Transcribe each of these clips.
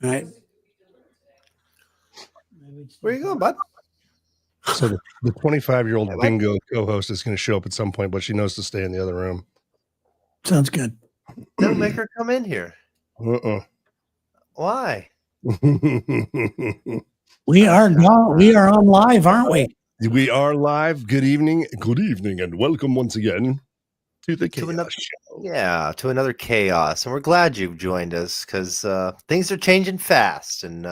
Right. Where you going, bud? So the 25-year-old bingo co-host is going to show up at some point, but she knows to stay in the other room. Sounds good. Don't make her come in here. Why? We are on live, aren't we? We are live. Good evening, and welcome once again to the Kaos Show. Yeah, to another Chaos, and we're glad you've joined us because things are changing fast, and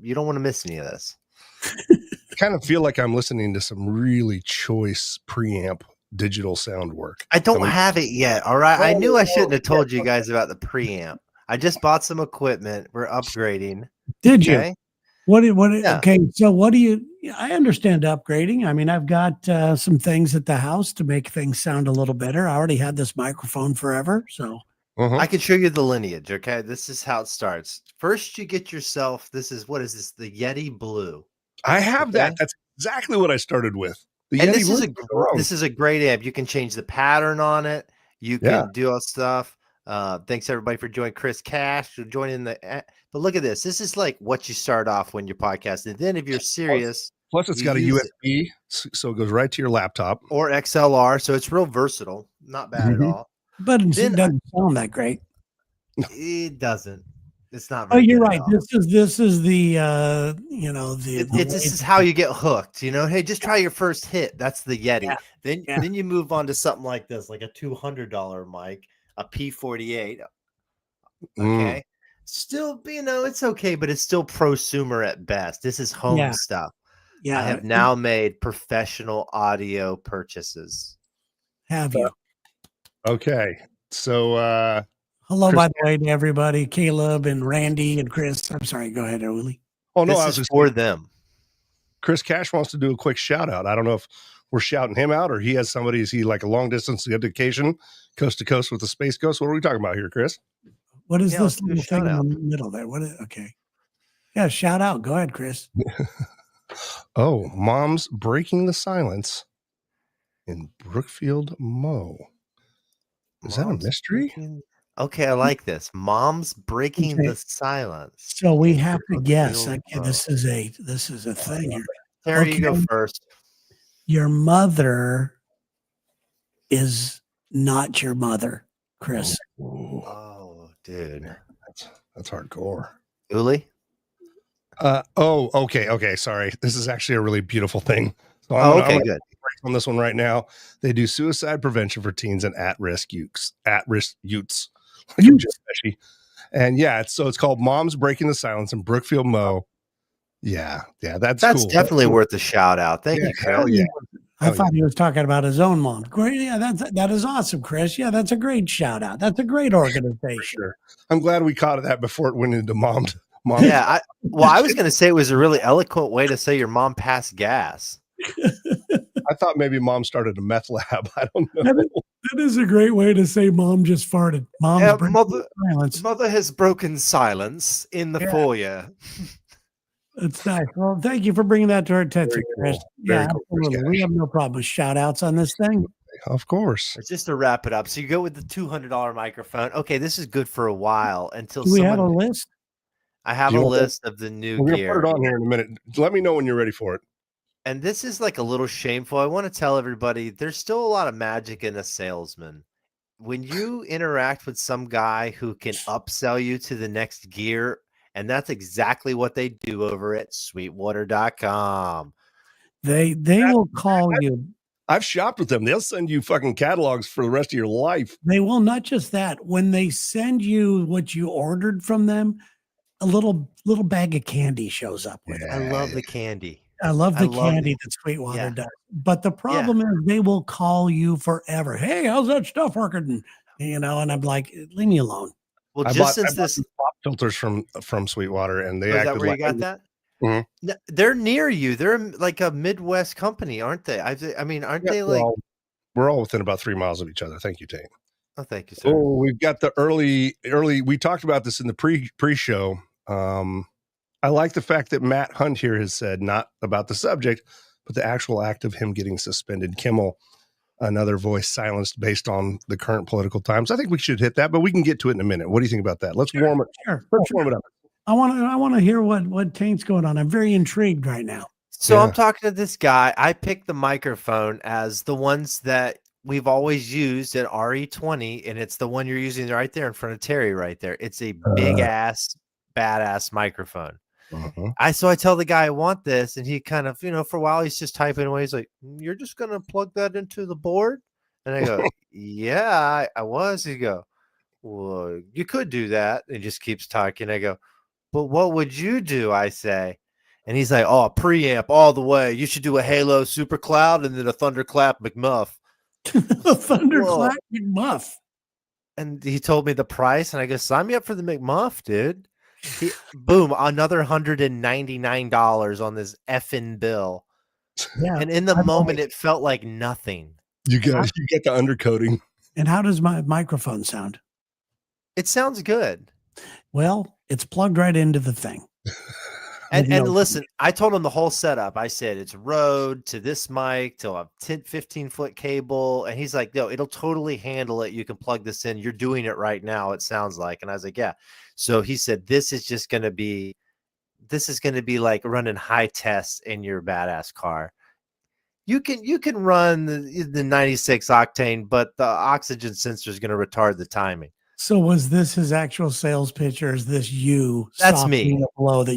you don't want to miss any of this. I kind of feel like I'm listening to some really choice preamp digital sound work. I don't have it yet. All right, I knew I shouldn't have told you guys about the preamp. I just bought some equipment. We're upgrading. Did you? Okay? Yeah. Okay, so what do you? I understand upgrading. I mean, I've got some things at the house to make things sound a little better. I already had this microphone forever, so I can show you the lineage. Okay, this is how it starts. First, you get yourself. What is this? The Yeti Blue. I have that. That's exactly what I started with. This is a great amp. You can change the pattern on it. You can do all stuff. Thanks everybody for joining. Chris Cash for joining but look at this. This is like what you start off when you're podcasting. And then if you're serious, plus it's got a USB, so it goes right to your laptop or XLR. So it's real versatile. Not bad at all. But it doesn't sound that great. It doesn't. It's not. Oh, you're right. This is the this is how you get hooked. You know, hey, just try your first hit. That's the Yeti. Yeah. Then you move on to something like this, like a $200 mic, a P48. Okay, still, it's okay, but it's still prosumer at best. This is home stuff. Yeah, I have now made professional audio purchases. Have you? Okay, so. Hello, Chris, by the way, to everybody, Caleb and Randy and Chris. I'm sorry. Go ahead, Uli. Oh, no, this is for them. Chris Cash wants to do a quick shout out. I don't know if we're shouting him out or he has somebody. Is he like a long distance education, coast to coast with the Space Ghost? What are we talking about here, Chris? What is this little thing in the middle there? Okay. Yeah, shout out. Go ahead, Chris. Oh, Mom's Breaking the Silence in Brookfield, Mo. Is that a mystery? Okay, I like this. Mom's Breaking the Silence. So we have to guess. Okay, this is a thing here. Terry, you go first. Your mother is not your mother, Chris. Oh, dude. That's hardcore. Uli? Okay. Sorry. This is actually a really beautiful thing. So I'm good. On this one right now. They do suicide prevention for teens and at-risk youths. And it's called Mom's Breaking the Silence in Brookfield, Mo. Yeah, that's cool. Definitely worth a shout out. Thank you, Chris. I thought he was talking about his own mom. Great, that is awesome, Chris. Yeah, that's a great shout out. That's a great organization. Sure. I'm glad we caught that before it went into mom. Yeah, I was going to say it was a really eloquent way to say your mom passed gas. I thought maybe Mom started a meth lab. I don't know. That is a great way to say Mom just farted. Mother has broken silence in the foyer. That's nice. Well, thank you for bringing that to our attention, Chris. Cool. Absolutely. We have no problem with shout outs on this thing. Of course. Just to wrap it up. So you go with the $200 microphone. Okay, this is good for a while until we have a list. I have a list of the new gear. We're going to put it on here in a minute. Let me know when you're ready for it. And this is like a little shameful. I want to tell everybody there's still a lot of magic in a salesman. When you interact with some guy who can upsell you to the next gear, and that's exactly what they do over at sweetwater.com. They will call you. I've shopped with them. They'll send you fucking catalogs for the rest of your life. They will. Not just that. When they send you what you ordered from them, a little bag of candy shows up with it. I love the candy. I love the candy that Sweetwater does. But the problem is they will call you forever. Hey, how's that stuff working? And I'm like, leave me alone. Well, I bought pop filters from Sweetwater, and they is that where you got that? Mm-hmm. They're near you. They're like a Midwest company, aren't they? Aren't they like? We're all within about 3 miles of each other. Thank you, Tate. Oh, thank you, sir. Oh, we've got the early. We talked about this in the pre-show. I like the fact that Matt Hunt here has said not about the subject, but the actual act of him getting suspended. Kimmel, another voice silenced based on the current political times. I think we should hit that, but we can get to it in a minute. What do you think about that? Let's warm it. Sure. Let's warm it up. I want to hear what Taint's going on. I'm very intrigued right now. So Yeah. I'm talking to this guy. I picked the microphone as the ones that we've always used at RE20, and it's the one you're using right there in front of Terry right there. It's a big ass, badass microphone. So I tell the guy I want this, and he kind of, for a while he's just typing away. He's like, "You're just gonna plug that into the board?" And I go, "Yeah, I was." He go, "Well, you could do that." And he just keeps talking. I go, "But what would you do?" I say. And he's like, "Oh, a preamp all the way. You should do a Halo Super Cloud and then a Thunderclap McMuff." The Whoa. Thunderclap McMuff. And he told me the price, and I go, "Sign me up for the McMuff, dude." Boom, another $199 on this effing bill. Yeah. And in the moment, it felt like nothing. You get the undercoating. And how does my microphone sound? It sounds good. Well, it's plugged right into the thing. And listen, I told him the whole setup. I said, it's Rode to this mic to a 15-foot cable. And he's like, no, it'll totally handle it. You can plug this in. You're doing it right now, it sounds like. And I was like, yeah. So he said, this is going to be like running high tests in your badass car. You can run the 96 octane, but the oxygen sensor is going to retard the timing. So was this his actual sales pitch, or is this you? That's me.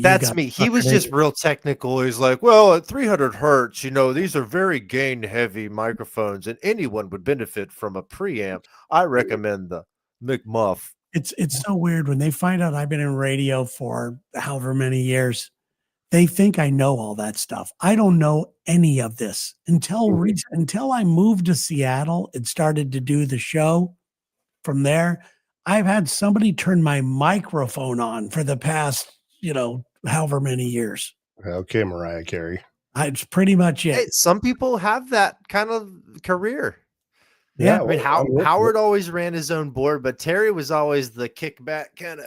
That's me. He was just real technical. He's like, well, at 300 hertz, these are very gain heavy microphones, and anyone would benefit from a preamp. I recommend the McMuff. It's so weird when they find out I've been in radio for however many years. They think I know all that stuff. I don't know any of this until I moved to Seattle and started to do the show. From there, I've had somebody turn my microphone on for the past, however many years. Okay, Mariah Carey. It's pretty much it. Hey, some people have that kind of career. Yeah. I mean, Howard always ran his own board, but Terry was always the kickback kind of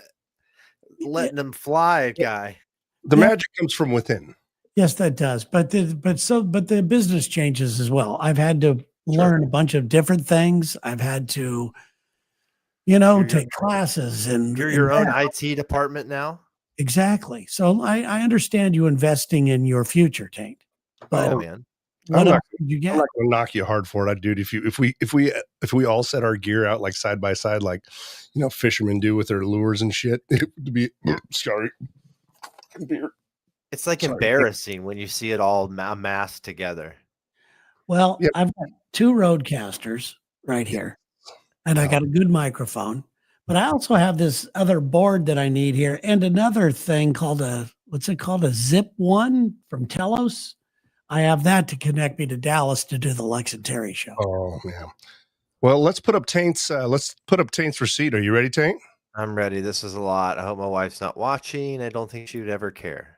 letting him fly guy. The magic comes from within. Yes, that does. But the business changes as well. I've had to learn a bunch of different things. I've had to, take classes, and you're your own IT department now. Exactly. So I understand you investing in your future, Taint. But man, what else did you get? I'm not going to knock you hard for it, dude. If we all set our gear out like side by side, like fishermen do with their lures and shit, it would be sorry. It's like embarrassing when you see it all amassed together. Well, I've got 2 Roadcasters right here, and I got a good microphone, but I also have this other board that I need here, and another thing called a Zip One from Telos. I have that to connect me to Dallas to do the Lex and Terry show. Oh man. Well, let's put up Taint's receipt. Are you ready, Taint? I'm ready. This is a lot. I hope my wife's not watching. I don't think she would ever care.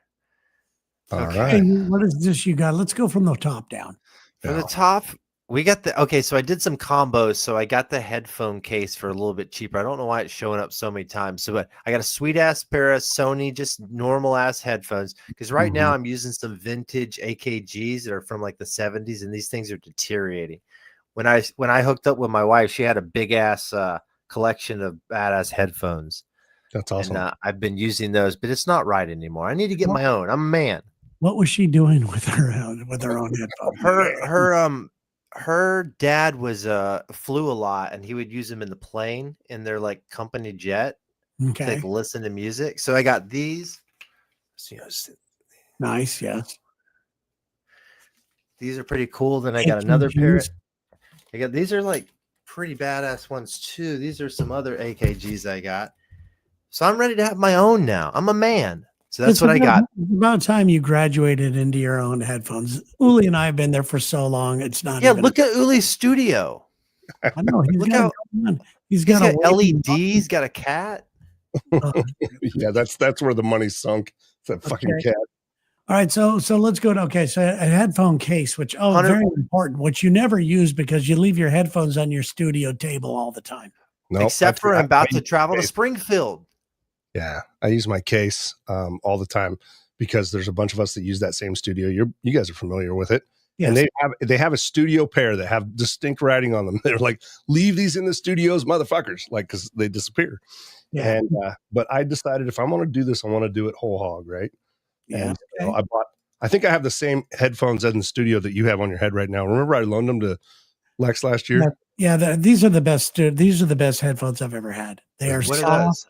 All okay. right. What is this you got? Let's go from the top down. From the top, we got so I did some combos. So I got the headphone case for a little bit cheaper. I don't know why it's showing up so many times. But I got a sweet ass pair of Sony, just normal ass headphones. Because right now I'm using some vintage AKGs that are from like the 70s, and these things are deteriorating. When I hooked up with my wife, she had a big ass collection of badass headphones. That's awesome. And I've been using those, but it's not right anymore. I need to get my own. I'm a man. What was she doing with her own headphones? Her dad flew a lot, and he would use them in the plane in their like company jet. Okay. To like, listen to music. So I got these. Nice, yes. These are pretty cool. Then I got another pair. These are like pretty badass ones too. These are some other AKGs I got. So I'm ready to have my own now. I'm a man. So that's what I got. It's about time you graduated into your own headphones. Uli and I have been there for so long. It's not. Yeah, look at Uli's studio. I know. He's got LED. He's got a cat. Yeah, that's where the money's sunk. It's that fucking cat. All right, so let's go to so a headphone case, which very important, which you never use because you leave your headphones on your studio table all the time. No, except for I'm about to travel to Springfield. Yeah, I use my case all the time because there's a bunch of us that use that same studio. You guys are familiar with it. Yes. And they have a studio pair that have distinct writing on them. They're like, leave these in the studios, motherfuckers, like because they disappear. Yeah. And but I decided if I'm going to do this, I want to do it whole hog, right? Yeah. And so Okay. I think I have the same headphones in the studio that you have on your head right now. Remember, I loaned them to Lex last Yeah. year. Yeah. These are the best. These are the best headphones I've ever had. They are What are soft. those?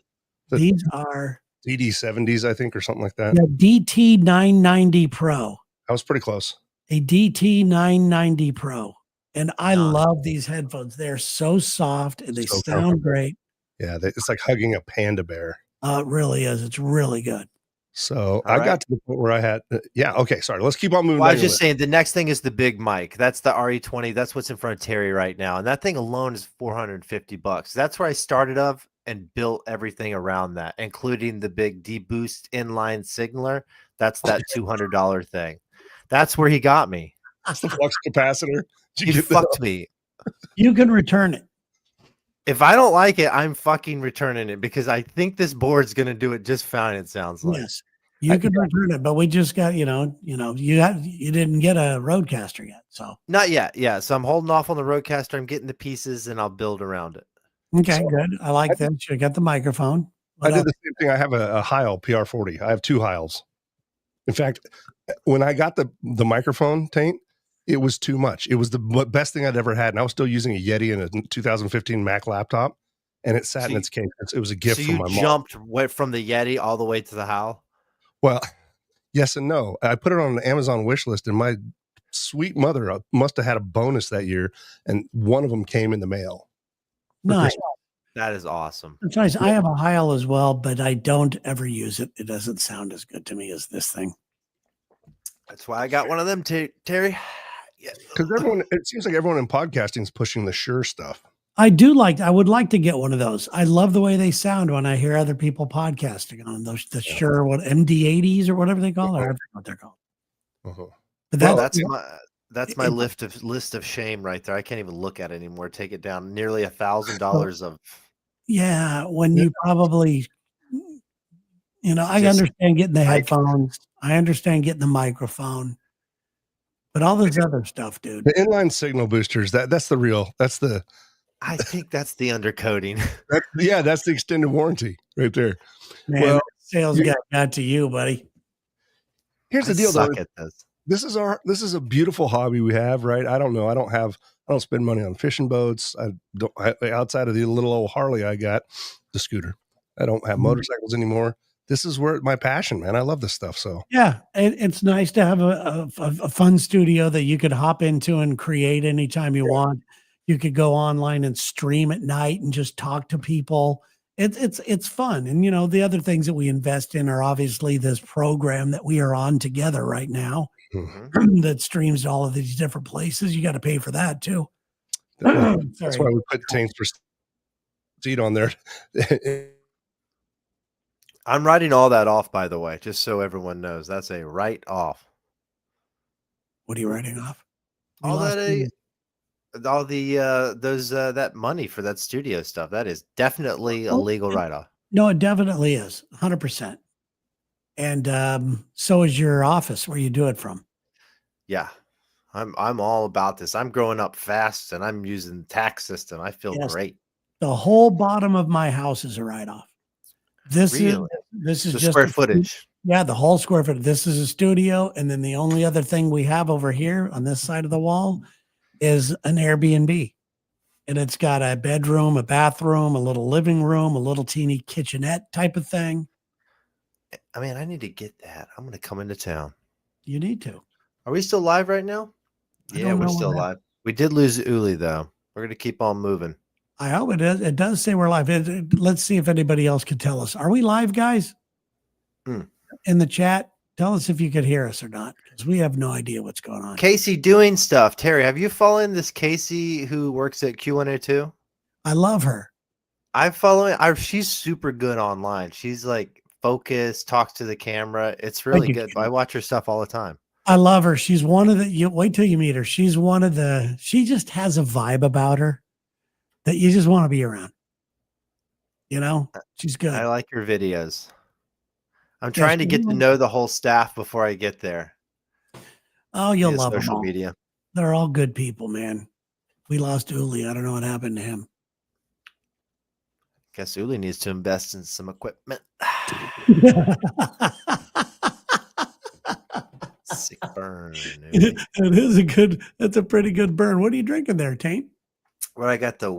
The These are DD70s, I think, or something like that. the DT 990 Pro. I was pretty close. A DT 990 Pro. And I Nice. love these headphones. They're so soft and they So sound comfortable. great. Yeah, it's like hugging a panda bear. It really is. It's really good. So All I right. got to the point where I had, yeah, okay, sorry. Let's keep on moving. Well, I down was your just list. saying the next thing is the big mic. That's the RE20. That's what's in front of Terry right now. And that thing alone is $450. That's where I started of and built everything around that, including the big deboost inline signaler. That's that $200 thing. That's where he got me. It's the flux capacitor. Did you He get that? fucked me. You can return it. If I don't like it, I'm fucking returning it because I think this board's gonna do it just fine. It sounds like. Yes. You can return it, but we just got, you didn't get a roadcaster yet. So Not yet. Yeah. So I'm holding off on the Roadcaster. I'm getting the pieces and I'll build around it. okay, So, good. I like that. You got the microphone. I What did else? the same thing. I have a Heil PR40. I have 2 Heils. In fact, when I got the microphone taint, it was too much. It was the best thing I'd ever had. And I was still using a Yeti and a 2015 Mac laptop, and it sat in its case. It was a gift So from you my mom. jumped went from the Yeti all the way to the Howl. Well, yes and no. I put it on an Amazon wish list, and my sweet mother must have had a bonus that year, and one of them came in the mail. Nice. That is awesome. That's nice. I have a Heil as well, but I don't ever use it. It doesn't sound as good to me as this thing. That's why I got one of them, Terry. Yeah. Because it seems like everyone in podcasting is pushing the Shure stuff. I would like to get one of those. I love the way they sound when I hear other people podcasting on those, Shure, what MD80s or whatever they call it. I forget what they're called. Uh-huh. But Well, that's that's my list of shame right there. I can't even look at it anymore. Take it down. Nearly $1,000 of. yeah. When you probably, I understand getting the headphones. I understand getting the microphone, but all this other stuff, dude. The inline signal boosters. That's the real. That's the. I think that's the undercoating. That's the extended warranty right there. Man, Well, sales guy got to you, buddy. Here's the deal, though. Suck at this. This is a beautiful hobby we have, right? I don't spend money on fishing boats. Outside of the little old Harley I got, the scooter. I don't have motorcycles anymore. This is where my passion, man. I love this stuff. So yeah, it's nice to have a fun studio that you could hop into and create anytime you want. You could go online and stream at night and just talk to people. It's fun. And the other things that we invest in are obviously this program that we are on together right now that streams to all of these different places. You got to pay for that too. that's why we put Taints for Seed on there. I'm writing all that off, by the way, just so everyone knows. That's a write off. What are you writing off? That money for that studio stuff. That is definitely a legal write off. No, it definitely is 100%. And so is your office where you do it from. Yeah. I'm all about this. I'm growing up fast and I'm using the tax system. I feel great. The whole bottom of my house is a write-off. This is the just square footage. Yeah, the whole square foot. This is a studio, and then the only other thing we have over here on this side of the wall is an Airbnb. And it's got a bedroom, a bathroom, a little living room, a little teeny kitchenette type of thing. I mean, I need to get that. I'm going to come into town. You need to. Are we still live right now? Yeah, we're still live. We did lose Uli, though. We're going to keep on moving. I hope it is. It does say we're live. Let's see if anybody else can tell us. Are we live, guys? In the chat, tell us if you could hear us or not, because we have no idea what's going on. Casey doing stuff. Terry, have you followed this Casey who works at Q102? I love her. I'm following. She's super good online. She's like focused, talks to the camera. It's really good. I watch her stuff all the time. I love her. She's one of you wait till you meet her. She just has a vibe about her that you just want to be around. She's good. I like your videos. I'm trying to get to know the whole staff before I get there. Oh, you'll love them social all. media. They're all good people, man. We lost Uli. I don't know what happened to him. Guess Uli needs to invest in some equipment. Sick burn. Uli. It is a good. That's a pretty good burn. What are you drinking there, Taint? Well, I got the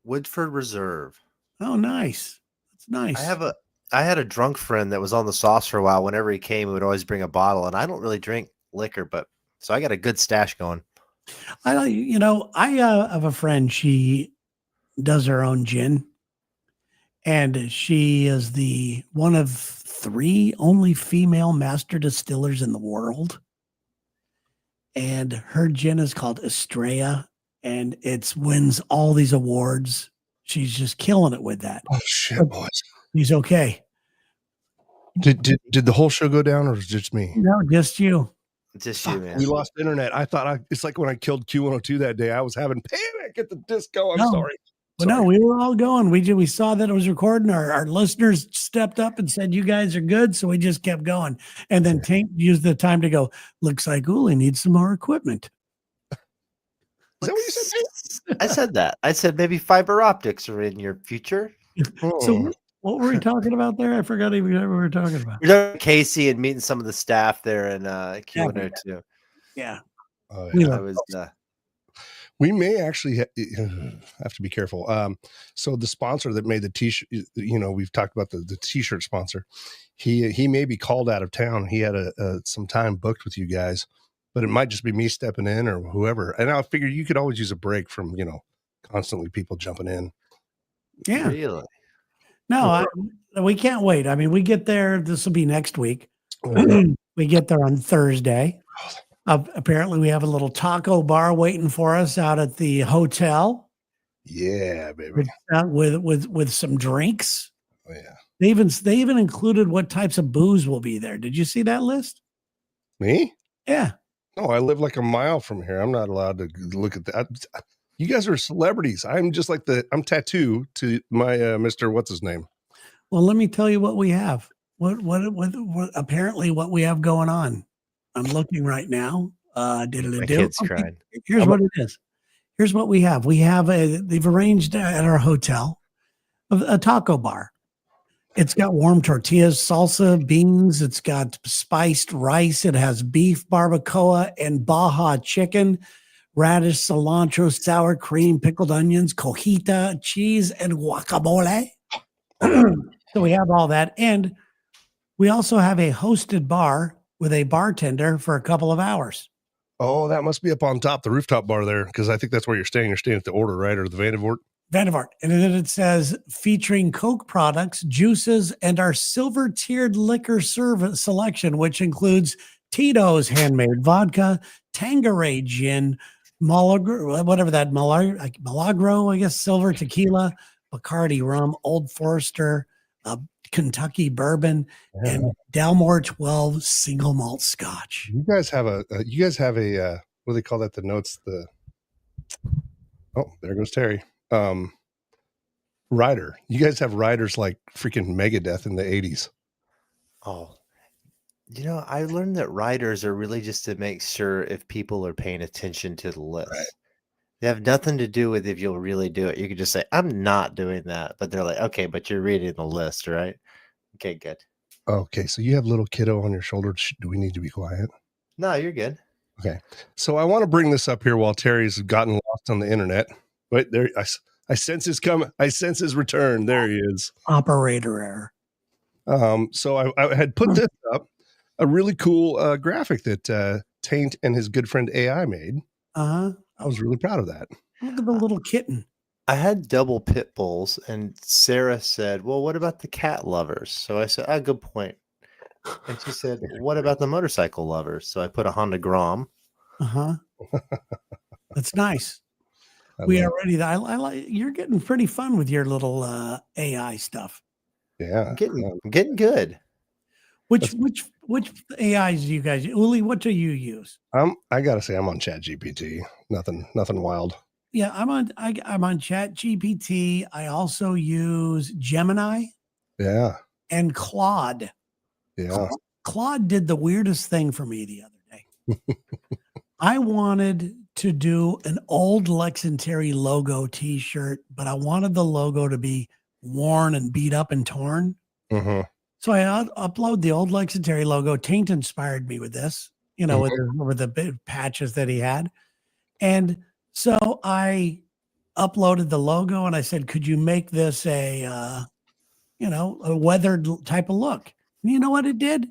Woodford Reserve. Oh, nice. That's nice. I had a drunk friend that was on the sauce for a while. Whenever he came, he would always bring a bottle, and I don't really drink liquor, but so I got a good stash going. I have a friend. She does her own gin, and she is the one of 3 only female master distillers in the world. And her gin is called Estrella, and it's wins all these awards. She's just killing it with that. Oh shit, boys! He's okay. Did the whole show go down, or was it just me? No, just you. Just you, man. We lost internet. I thought it's like when I killed Q102 that day. I was having panic at the disco. I'm No. sorry. Well, no, we were all going. We saw that it was recording. Our listeners stepped up and said, "You guys are good," so we just kept going. And then Tank used the time to go. Looks like Uli needs some more equipment. Is that what you said? I said that. I said maybe fiber optics are in your future. So what were we talking about there? I forgot even what we were talking about. You're talking Casey and meeting some of the staff there in Q102. Yeah. Oh, We yeah. I was We may actually have to be careful. So the sponsor that made the t-shirt, we've talked about the t-shirt sponsor. He may be called out of town. He had some time booked with you guys, but it might just be me stepping in or whoever. And I figure you could always use a break from, constantly people jumping in. Yeah. really. No, we can't wait. I mean, we get there. This will be next week. We get there on Thursday. Apparently, we have a little taco bar waiting for us out at the hotel. Yeah, baby. With some drinks. Oh, yeah. They even included what types of booze will be there. Did you see that list? Me? Yeah. No, I live like a mile from here. I'm not allowed to look at that. You guys are celebrities. I'm just like I'm tattooed to my Mr. What's his name? Well, let me tell you what we have. What apparently what we have going on. I'm looking right now. My kid's crying. Here's what it is. Here's what we have. We have they've arranged at our hotel a taco bar. It's got warm tortillas, salsa, beans. It's got spiced rice. It has beef, barbacoa, and Baja chicken, radish, cilantro, sour cream, pickled onions, cojita, cheese, and guacamole. So we have all that. And we also have a hosted bar with a bartender for a couple of hours. Oh, that must be up on top, the rooftop bar there, because I think that's where you're staying. You're staying at the Order, right? Or the Vandevort? Vandevort. And then it says featuring Coke products, juices, and our silver tiered liquor service selection, which includes Tito's handmade vodka, Tanqueray gin, Milagro, I guess, silver tequila, Bacardi rum, Old Forester, Kentucky bourbon, and Dalmore 12 single malt scotch. You guys have a what do they call that? The notes, oh, there goes Terry. Rider. You guys have riders like freaking Megadeth in the 80s. Oh, I learned that riders are really just to make sure if people are paying attention to the list. Right. They have nothing to do with if you'll really do it. You could just say, I'm not doing that. But they're like, okay, but you're reading the list, right? Okay, good. Okay, so you have little kiddo on your shoulder. Do we need to be quiet? No, you're good. Okay. So I want to bring this up here while Terry's gotten lost on the internet. But there, I sense his come. I sense his return. There he is. Operator error. So I had put this up, a really cool graphic that Taint and his good friend AI made. Uh-huh. I was really proud of that. Look at the little kitten. I had double pit bulls, and Sarah said, well, what about the cat lovers? So I said, good point. And she said, what about the motorcycle lovers? So I put a Honda Grom. Uh-huh. That's nice. We are ready. I like you're getting pretty fun with your little AI stuff. Yeah. I'm getting good. Which AIs do you guys use? Uli, what do you use? I gotta say I'm on ChatGPT. Nothing wild. Yeah, I'm on ChatGPT. I also use Gemini. Yeah. And Claude. Yeah. Claude did the weirdest thing for me the other day. I wanted to do an old Lexington logo T-shirt, but I wanted the logo to be worn and beat up and torn. Mm-hmm. So I upload the old Lexington logo. Taint inspired me with this, with the big patches that he had. And so I uploaded the logo and I said, could you make this a weathered type of look? And you know what it did?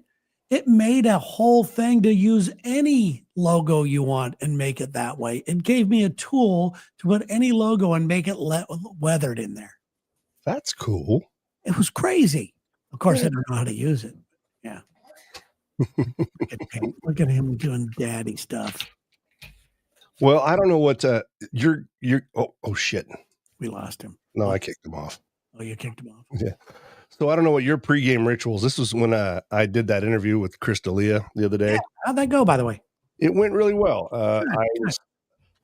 It made a whole thing to use any logo you want and make it that way. It gave me a tool to put any logo and make it weathered in there. That's cool. It was crazy. Of course, I don't know how to use it. Yeah. Look at him doing daddy stuff. Well, I don't know what you're. Oh shit! We lost him. No, I kicked him off. Oh, you kicked him off. Yeah. So I don't know what your pregame rituals. This was when I did that interview with Chris D'Elia the other day. Yeah. How'd that go, by the way? It went really well.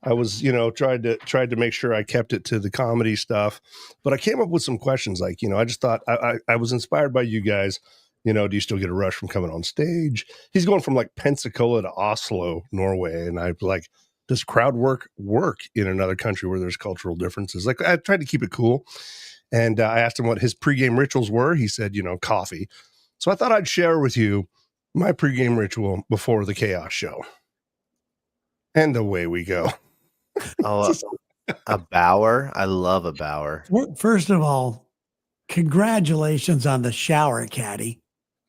I was, tried to make sure I kept it to the comedy stuff, but I came up with some questions. Like, I just thought I was inspired by you guys. Do you still get a rush from coming on stage? He's going from like Pensacola to Oslo, Norway, and I'm like, does crowd work in another country where there's cultural differences? Like, I tried to keep it cool. And I asked him what his pregame rituals were. He said, coffee. So I thought I'd share with you my pregame ritual before the Chaos show. And away we go. Oh, a Bauer. I love a Bauer. First of all, congratulations on the shower caddy.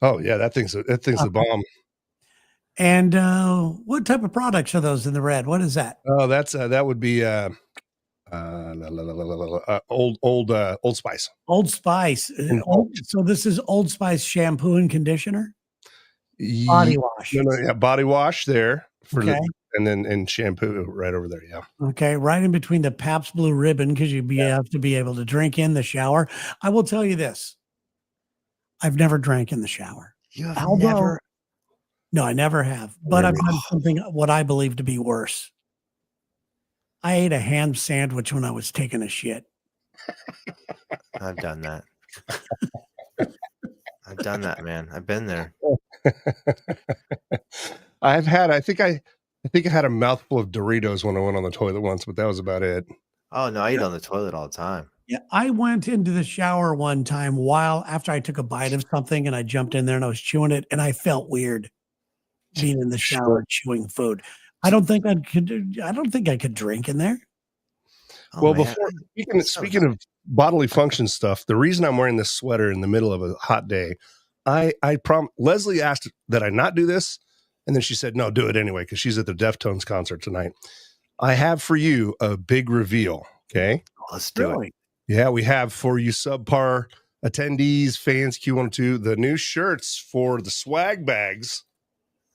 Oh yeah, that thing's a bomb. And what type of products are those in the red? What is that? Oh, that would be Old Spice. Old Spice. So this is Old Spice shampoo and conditioner. Body wash. No, body wash there for okay. and shampoo right over there. Yeah. Okay, right in between the Pabst Blue Ribbon because have to be able to drink in the shower. I will tell you this: I've never drank in the shower. You have never? No, I never have. But I've done something what I believe to be worse. I ate a ham sandwich when I was taking a shit. I've done that. I've done that, man. I've been there. I think I had a mouthful of Doritos when I went on the toilet once, but that was about it. Oh no, I eat on the toilet all the time. Yeah, I went into the shower one time after I took a bite of something and I jumped in there and I was chewing it and I felt weird being in the shower chewing food. I don't think I could drink in there. Oh, well, before speaking of bodily function stuff, the reason I'm wearing this sweater in the middle of a hot day, Leslie asked that I not do this, and then she said, no, do it anyway, because she's at the Deftones concert tonight. I have for you a big reveal. Okay. Let's do it. Yeah, we have for you subpar attendees, fans, Q102, the new shirts for the swag bags.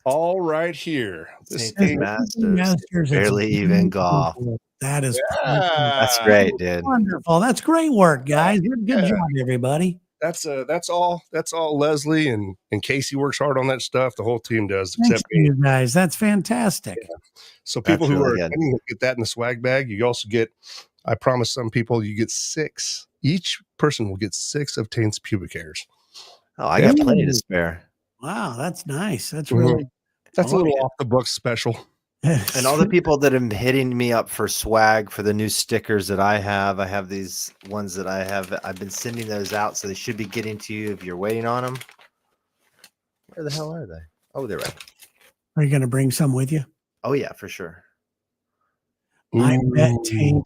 All right here. This Masters barely even golf. That is that's great, dude. Wonderful. That's great work, guys. Good job, everybody. That's all Leslie and Casey works hard on that stuff. The whole team does, except me. You guys. That's fantastic. Yeah. So people who are attending get that in the swag bag. You also get, I promise some people, you get 6. Each person will get 6 of Taint's pubic hairs. Oh, I got plenty to spare. Wow, that's nice. That's really that's a little off the books special. And all the people that are hitting me up for swag for the new stickers that I have these ones that I've been sending those out, so they should be getting to you if you're waiting on them. Where the hell are they? Oh, they're right. Are you going to bring some with you? Oh yeah, for sure. I met Taint.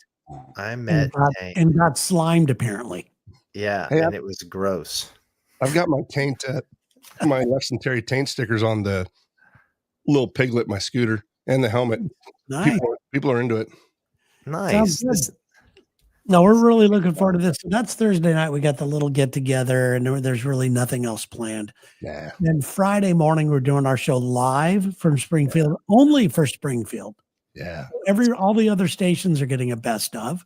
And got slimed apparently. Yeah, hey, and it was gross. I've got my Taint, my Lexington Taint stickers on the little piglet, my scooter, and the helmet. Nice. People are into it. Nice. No, we're really looking forward to this. That's Thursday night. We got the little get together, and there's really nothing else planned. Yeah. Then Friday morning, we're doing our show live from Springfield, only for Springfield. Yeah. All the other stations are getting a best of,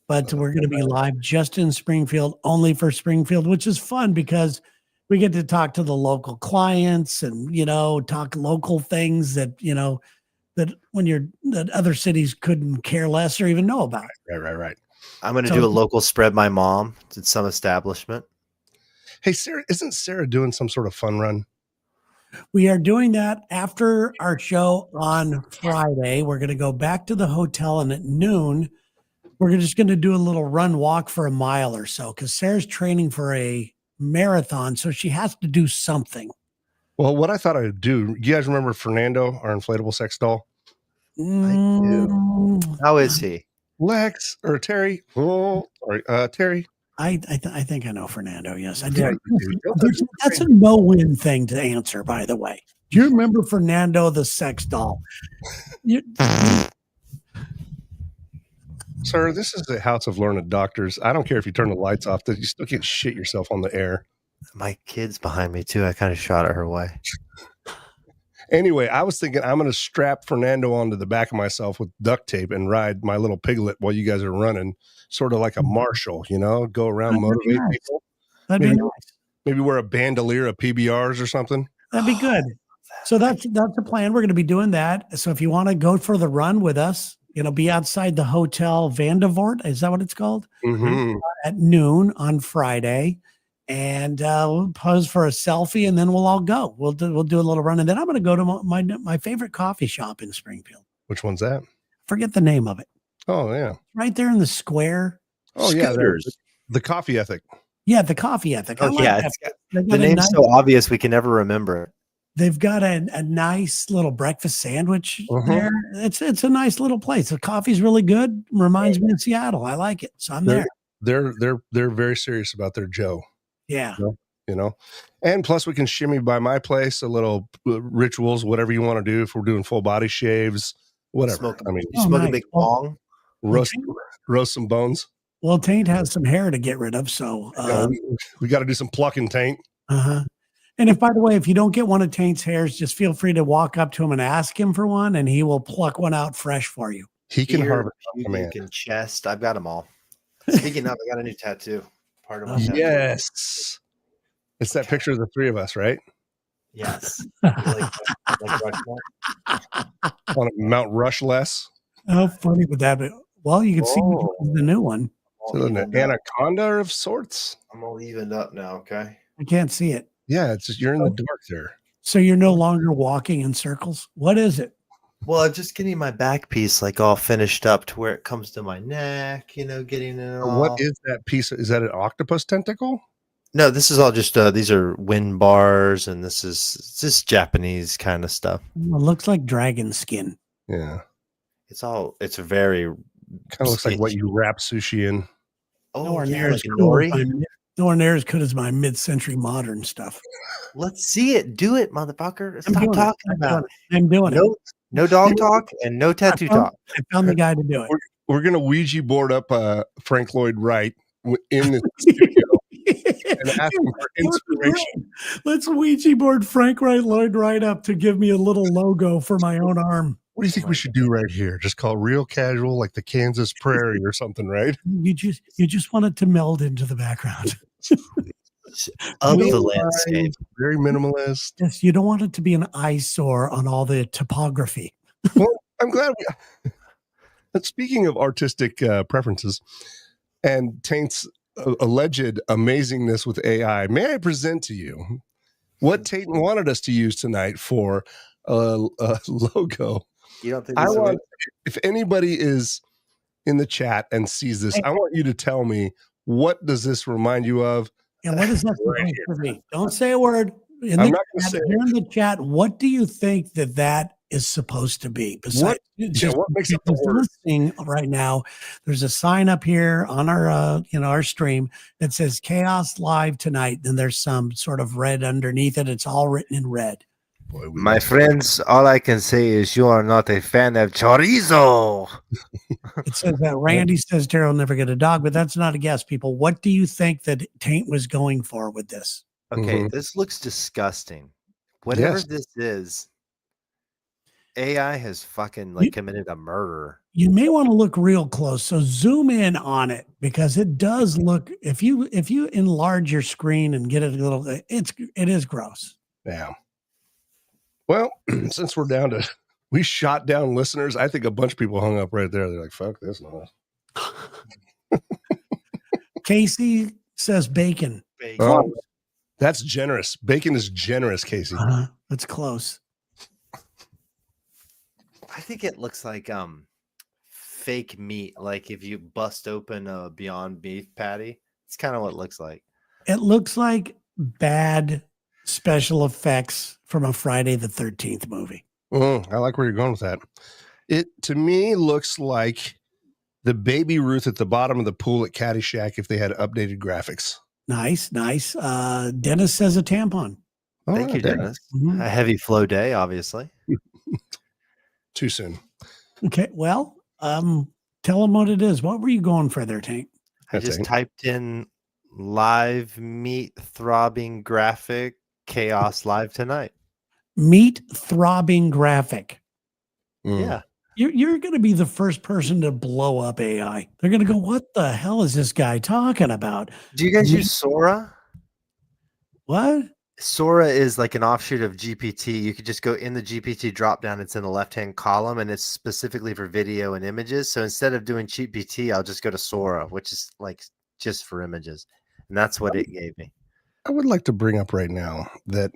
but we're going to be live just in Springfield, only for Springfield, which is fun because we get to talk to the local clients and, talk local things that, that other cities couldn't care less or even know about. Right. I'm going to do a local spread my mom at some establishment. Hey, Sarah, isn't Sarah doing some sort of fun run? We are doing that after our show on Friday. We're going to go back to the hotel, and at noon, we're just going to do a little run walk for a mile or so because Sarah's training for a marathon, so she has to do something. Well, what I thought I'd do, you guys remember Fernando, our inflatable sex doll? I do. How is he? Lex or Terry? Oh, sorry, Terry. I think I know Fernando. Yes, I do. Yeah, you do. That's a no-win thing to answer, by the way. Do you remember Fernando the sex doll? Sir, this is the house of learned doctors. I don't care if you turn the lights off, that you still can't shit yourself on the air. My kid's behind me too. I kind of shot at her way. Anyway, I was thinking I'm going to strap Fernando onto the back of myself with duct tape and ride my little piglet while you guys are running, sort of like a marshal, go around, motivate people. That'd be nice. Maybe wear a bandolier of PBRs or something. That'd be good. So that's the plan. We're going to be doing that. So if you want to go for the run with us, be outside the Hotel Vandevort. Is that what it's called? Mm-hmm. At noon on Friday. And we'll pose for a selfie, and then we'll all go. We'll do a little run, and then I'm going to go to my favorite coffee shop in Springfield. Which one's that? Forget the name of it. Oh yeah, right there in the square. Oh Scooters. Yeah, the Coffee Ethic. Yeah, the Coffee Ethic. Oh yeah, the name's so obvious we can never remember it. They've got a nice little breakfast sandwich there. It's a nice little place. The coffee's really good. Reminds me of Seattle. I like it, so I'm there. They're very serious about their Joe. Yeah. And plus we can shimmy by my place, a little rituals, whatever you want to do. If we're doing full body shaves, whatever. Smoke a big bong, roast some bones. Well, Taint has some hair to get rid of, so we got to do some plucking, Taint. And if, by the way, if you don't get one of Taint's hairs, just feel free to walk up to him and ask him for one, and he will pluck one out fresh for you. He can harvest pubic and chest. I've got them all. Speaking of, I got a new tattoo. Part of my tattoo. Yes. It's that picture of the three of us, right? Yes. On a Mount Rushless. How funny would that be? Well, you can see the new one. So an anaconda of sorts. I'm all evened up now, okay? I can't see it. Yeah, it's just, you're in the dark there. So you're no longer walking in circles? What is it? Well, I'm just getting my back piece like all finished up to where it comes to my neck, getting it all. What is that piece? Is that an octopus tentacle? No, this is all just these are wind bars, and this is just Japanese kind of stuff. It looks like dragon skin. Yeah. It's very kind of looks like what you wrap sushi in. Oh, nowhere yeah, near like nowhere near as good as my mid-century modern stuff. Let's see it. Do it, motherfucker. Stop talking about it. I'm doing it. No dog talk and no tattoo talk. I found the guy to do it. We're going to Ouija board up Frank Lloyd Wright in the studio and ask him for inspiration. Let's Ouija board Frank Lloyd Wright up to give me a little logo for my own arm. What do you think we should do right here? Just call it real casual, like the Kansas Prairie or something, right? You just want it to meld into the background of the landscape. Very minimalist. Yes, you don't want it to be an eyesore on all the topography. Well, I'm glad. Speaking of artistic preferences and Taint's alleged amazingness with AI, may I present to you what Taint wanted us to use tonight for a logo? You don't think if anybody is in the chat and sees this, I want you to tell me, what does this remind you of? And what is that supposed to be? Don't say a word. I'm not going to say here in the chat. What do you think that is supposed to be? Besides, what makes it listening right now? There's a sign up here on our our stream that says Chaos Live tonight. Then there's some sort of red underneath it. It's all written in red. Boy, my friends, all I can say is you are not a fan of chorizo. It says that Randy says Daryl never get a dog, but that's not a guess, people. What do you think that Taint was going for with this? Okay, this looks disgusting. Whatever this is, AI has fucking committed a murder. You may want to look real close. So zoom in on it, because it does look, if you enlarge your screen and get it a little, it is gross. Yeah. Well, since we shot down listeners, I think a bunch of people hung up right there. They're like, fuck this noise. Casey says bacon. Oh, That's generous. Bacon is generous, Casey. That's close. I think it looks like fake meat. Like if you bust open a Beyond Beef patty, it's kind of what it looks like. It looks like bad special effects from a Friday the 13th movie. I like where you're going with that. It, to me, looks like the Baby Ruth at the bottom of the pool at Caddyshack if they had updated graphics. Nice. Dennis says a tampon. Thank you, Dennis. Mm-hmm. A heavy flow day, obviously. Too soon. Okay, well, tell them what it is. What were you going for there, Tank? I just typed in live meat throbbing graphic Kaos live tonight. Meat throbbing graphic. Yeah. You're going to be the first person to blow up AI. They're going to go, what the hell is this guy talking about? Do you guys use Sora? What? Sora is like an offshoot of GPT. You could just go in the GPT dropdown. It's in the left-hand column, and it's specifically for video and images. So instead of doing GPT, I'll just go to Sora, which is like just for images. And that's what it gave me. I would like to bring up right now that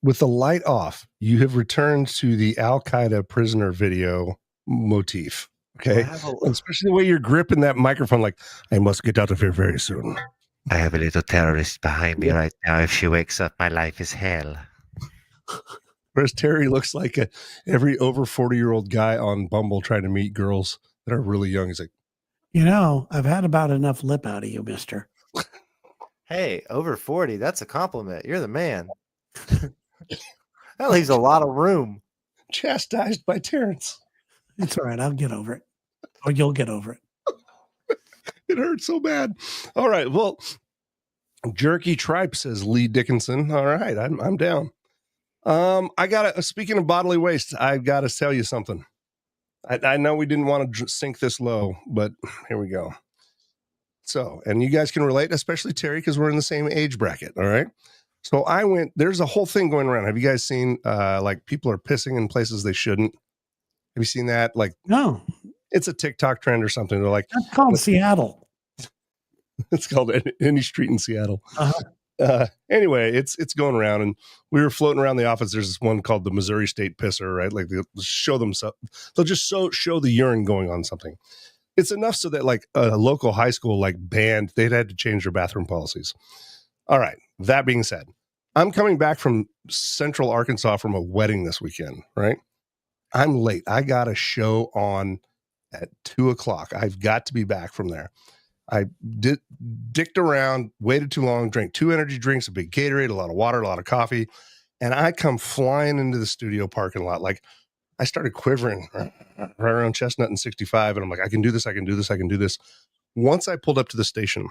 with the light off, you have returned to the Al-Qaeda prisoner video motif. Okay. Especially the way you're gripping that microphone, like, I must get out of here very soon. I have a little terrorist behind me right now. If she wakes up, my life is hell. Whereas Terry looks like every over 40-year-old guy on Bumble trying to meet girls that are really young. He's like, I've had about enough lip out of you, mister. Hey, over 40, that's a compliment. You're the man. That leaves a lot of room. Chastised by Terrence. It's all right. I'll get over it. Or you'll get over it. It hurts so bad. All right. Well, Jerky Tripe says Lee Dickinson. All right. I'm down. I got to, speaking of bodily waste, I've got to tell you something. I know we didn't want to sink this low, but here we go. So, and you guys can relate, especially Terry, because we're in the same age bracket. All right. So there's a whole thing going around. Have you guys seen, like people are pissing in places they shouldn't? Have you seen that? Like, no, it's a TikTok trend or something. They're like, that's called Seattle. It's called any street in Seattle. Anyway, it's going around, and we were floating around the office. There's this one called the Missouri State Pisser, right? Like they'll show themselves. They'll just show the urine going on something. It's enough so that like a local high school like banned, they'd had to change their bathroom policies. All right. That being said, I'm coming back from Central Arkansas from a wedding this weekend, right? I'm late. I got a show on at 2:00. I've got to be back from there. I dicked around, waited too long, drank 2 energy drinks, a big Gatorade, a lot of water, a lot of coffee. And I come flying into the studio parking lot. Like I started quivering right around Chestnut and 65. And I'm like, I can do this. I can do this. I can do this. Once I pulled up to the station,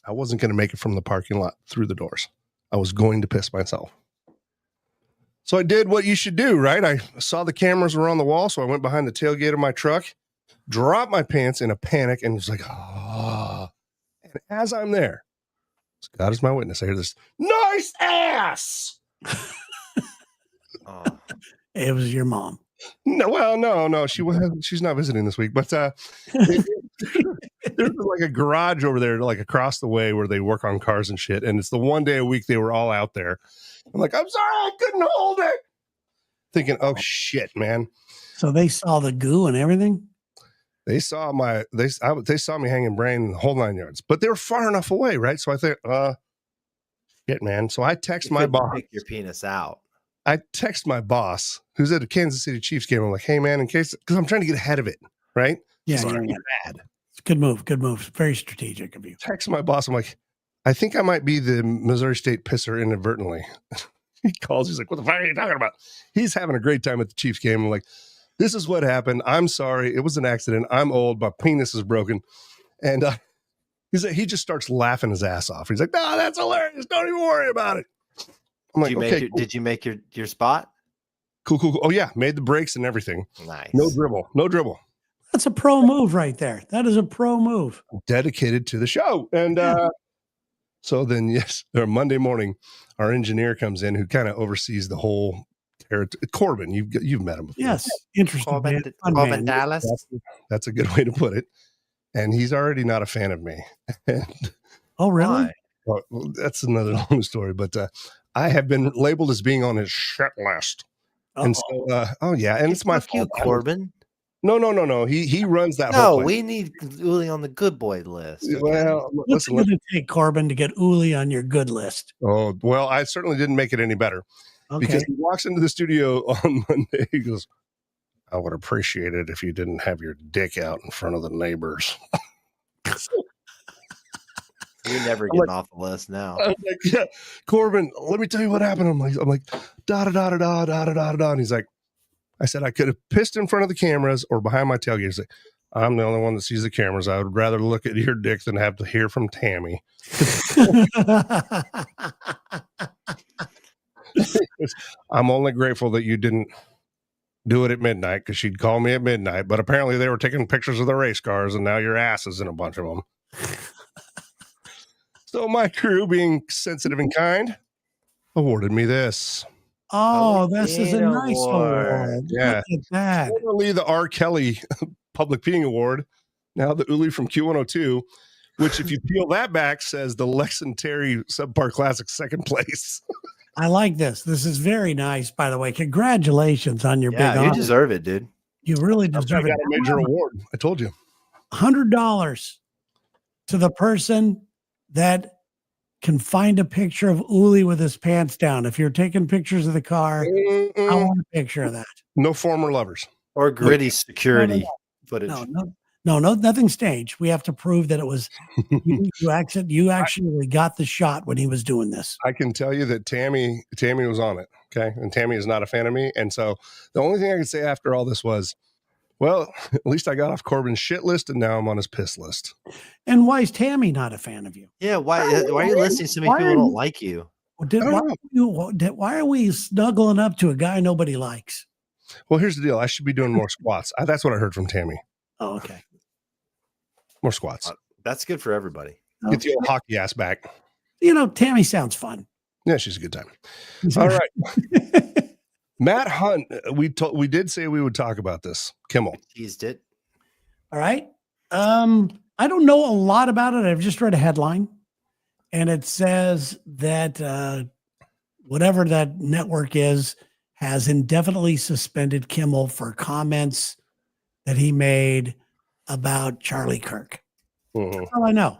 I wasn't going to make it from the parking lot through the doors. I was going to piss myself. So I did what you should do, right? I saw the cameras were on the wall. So I went behind the tailgate of my truck, dropped my pants in a panic, and was like, ah. And as I'm there, God is my witness, I hear this, nice ass. It was your mom. No. She's not visiting this week, but there's like a garage over there, like across the way where they work on cars and shit. And it's the one day a week they were all out there. I'm like, I'm sorry, I couldn't hold it. Thinking, oh shit, man. So they saw the goo and everything. They saw they saw me hanging brain the whole 9 yards, but they were far enough away, right? So I think, shit, man. So I text my boss. Take your penis out. I text my boss, who's at a Kansas City Chiefs game. I'm like, hey man, in case, because I'm trying to get ahead of it, right? Yeah, bad. Good move. Very strategic of you. Text my boss. I'm like, I think I might be the Missouri State Pisser inadvertently. He calls. He's like, what the fuck are you talking about? He's having a great time at the Chiefs game. I'm like, this is what happened. I'm sorry. It was an accident. I'm old. My penis is broken. And he just starts laughing his ass off. He's like, no, that's hilarious. Don't even worry about it. I'm like, okay, cool. Did you make your spot? Cool. Oh yeah. Made the breaks and everything. Nice. No dribble. That's a pro move right there. That is a pro move. Dedicated to the show. And so then, yes, Monday morning, our engineer comes in who kind of oversees the whole territory. Corbin, you've met him before. Yes. Interesting. Corbin Dallas. That's a good way to put it. And he's already not a fan of me. Oh, really? well, that's another long story, but I have been labeled as being on his shit list. And so, oh yeah, and Hey, it's my fuck you, fault. Corbin. No. He runs that whole No, place. we need Uli on the good boy list. Okay? Well, What's it listen. going to take, Corbin, to get Uli on your good list? Oh, well, I certainly didn't make it any better because Okay. he walks into the studio on Monday. He goes, I would appreciate it if you didn't have your dick out in front of the neighbors. You're never I'm getting like- off the list now. I'm like, yeah, Corbin, let me tell you what happened. I'm like, da da da da da da da da da. And he's like, I said I could have pissed in front of the cameras or behind my tailgate. He's like, I'm the only one that sees the cameras. I would rather look at your dick than have to hear from Tammy. I'm only grateful that you didn't do it at midnight because she'd call me at midnight. But apparently they were taking pictures of the race cars, and now your ass is in a bunch of them. So my crew, being sensitive and kind, awarded me this. Oh, this is a Hurricane nice Award. award. Yeah. Look at that. Formerly the R. Kelly Public Peeing Award, now the Uli from Q102, which, if you peel that back, says the Lex and Terry Subpar Classic second place. I like this. This is very nice, by the way. Congratulations on your Yeah, big you honor. deserve it, dude. You really I deserve got it. a major award. I told you. $100 to the person that can find a picture of Uli with his pants down. If you're taking pictures of the car, I want a picture of that. No former lovers. Or gritty security No. footage. No, nothing staged. We have to prove that it was you actually got the shot when he was doing this. I can tell you that Tammy was on it. Okay. And Tammy is not a fan of me. And so the only thing I can say after all this was, well, at least I got off Corbin's shit list and now I'm on his piss list. And why is Tammy not a fan of you? Yeah, why are you listening to so many Why people are don't you- like you? Why are we snuggling up to a guy nobody likes? Well, here's the deal. I should be doing more squats. That's what I heard from Tammy. Oh, okay. More squats. That's good for everybody. Get the old hockey ass back. You know, Tammy sounds fun. Yeah, she's a good time. All right. Matt Hunt, we did say we would talk about this. Kimmel. Teased it. All right. I don't know a lot about it. I've just read a headline, and it says that whatever that network is has indefinitely suspended Kimmel for comments that he made about Charlie Kirk. Mhm. That's all I know.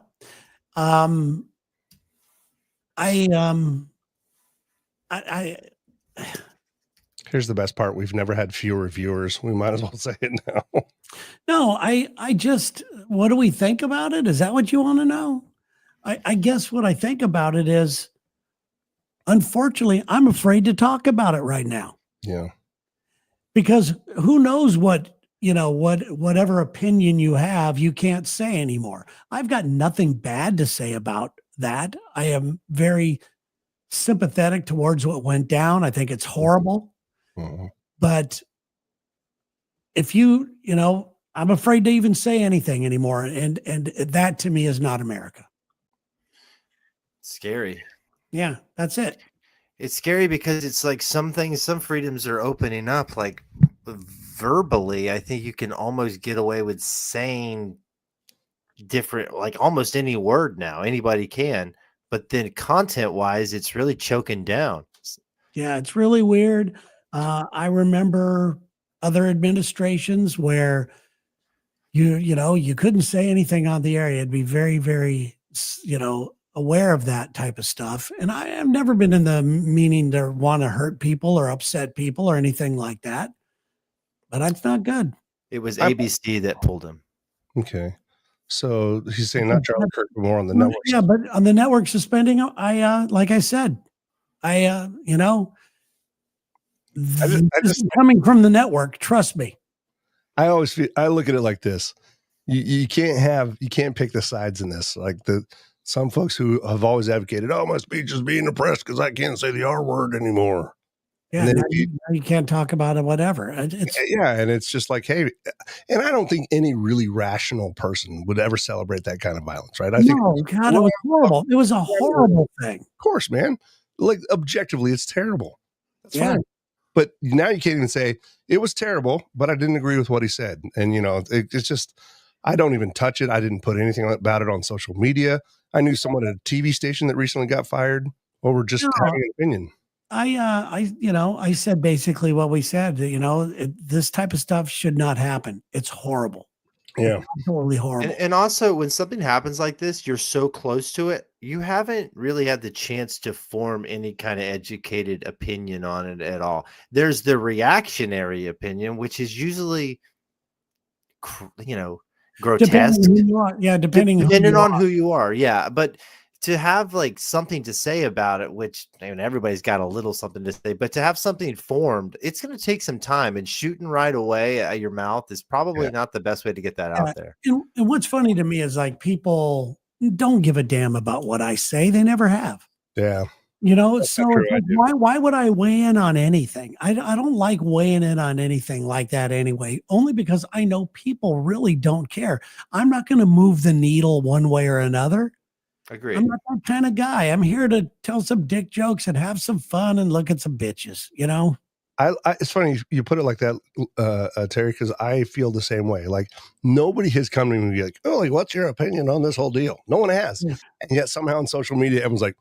I Here's the best part. We've never had fewer viewers. We might as well say it now. No, I just, what do we think about it? Is that what you want to know? I guess what I think about it is, unfortunately, I'm afraid to talk about it right now Yeah. because who knows what, whatever opinion you have, you can't say anymore. I've got nothing bad to say about that. I am very sympathetic towards what went down. I think it's horrible. Mhm. But if I'm afraid to even say anything anymore. And that to me is not America. Scary. Yeah, that's it. It's scary because it's like some freedoms are opening up. Like verbally, I think you can almost get away with saying different, like almost any word now. Anybody can. But then content wise, it's really choking down. Yeah, it's really weird. I remember other administrations where you couldn't say anything on the air. You'd be very, very, aware of that type of stuff. And I have never been in the meaning to want to hurt people or upset people or anything like that. But that's not good. It was ABC that pulled him. Okay. So he's saying not Charlie Kirk, but more on the network. Yeah, but on the network suspending, like I said, this is coming from the network. Trust me. I look at it like this. You can't pick the sides in this. Like some folks who have always advocated, my speech is being oppressed because I can't say the R word anymore. Yeah, And then now you can't talk about it, whatever. And it's just like, hey, and I don't think any really rational person would ever celebrate that kind of violence, right? I think, God, it was horrible. It was a horrible thing. of course, man. Like objectively, it's terrible. That's Yeah. fine. But now you can't even say it was terrible, but I didn't agree with what he said. And it's just, I don't even touch it. I didn't put anything about it on social media. I knew someone at a TV station that recently got fired over just having an opinion. I said basically what we said. This type of stuff should not happen. It's horrible. Yeah, it's absolutely horrible. And also, when something happens like this, you're so close to it, you haven't really had the chance to form any kind of educated opinion on it at all. There's the reactionary opinion, which is usually, grotesque. Depending on who you are. Yeah, depending on who you are. Yeah, but to have like something to say about it, which everybody's got a little something to say, but to have something formed, it's going to take some time, and shooting right away at your mouth is probably not the best way to get that out there. And what's funny to me is like people don't give a damn about what I say. They never have. Yeah. So it's like, why would I weigh in on anything? I don't like weighing in on anything like that anyway, only because I know people really don't care. I'm not going to move the needle one way or another. Agreed. I'm not that kind of guy. I'm here to tell some dick jokes and have some fun and look at some bitches, It's funny you put it like that, Terry, because I feel the same way. Like nobody has come to me and be like, "Oh, like what's your opinion on this whole deal?" No one has, and yet somehow on social media, everyone's like,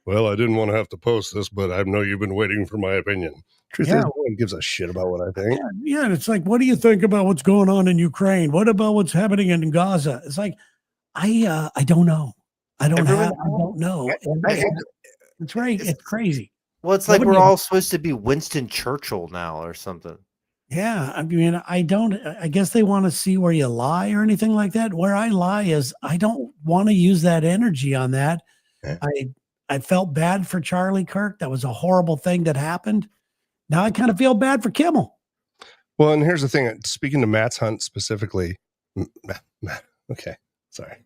"Well, I didn't want to have to post this, but I know you've been waiting for my opinion." Truth is, no one gives a shit about what I think. Yeah, and it's like, what do you think about what's going on in Ukraine? What about what's happening in Gaza? It's like, I don't know. I don't know. It's right. It's crazy. Well, it's like we're all supposed to be Winston Churchill now or something. Yeah. I mean, I guess they want to see where you lie or anything like that. Where I lie is I don't want to use that energy on that. Yeah. I felt bad for Charlie Kirk. That was a horrible thing that happened. Now I kind of feel bad for Kimmel. Well, and here's the thing. Speaking to Matt's Hunt specifically, Matt, okay, sorry.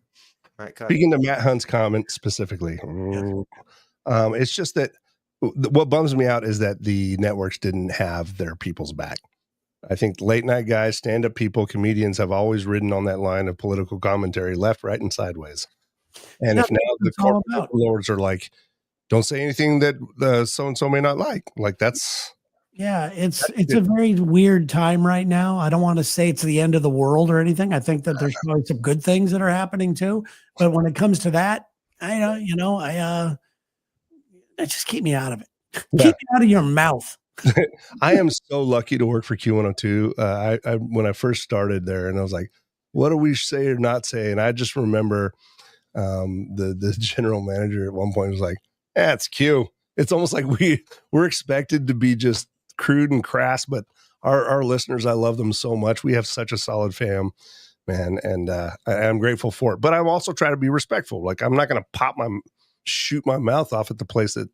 Speaking to Matt Hunt's comment specifically, it's just that what bums me out is that the networks didn't have their people's back. I think late night guys, stand-up people, comedians have always ridden on that line of political commentary, left, right, and sideways. And if now the corporate lords are like, don't say anything that so-and-so may not like that's... Yeah, it's a very weird time right now. I don't want to say it's the end of the world or anything. I think that there's probably some good things that are happening too. But when it comes to that, just keep me out of it. Yeah. Keep me out of your mouth. I am so lucky to work for Q102. I when I first started there, and I was like, what do we say or not say? And I just remember the general manager at one point was like, it's Q. It's almost like we're expected to be just crude and crass, but our listeners, I love them so much. We have such a solid fam, man, and I'm grateful for it. But I'm also trying to be respectful. Like I'm not going to shoot my mouth off at the place that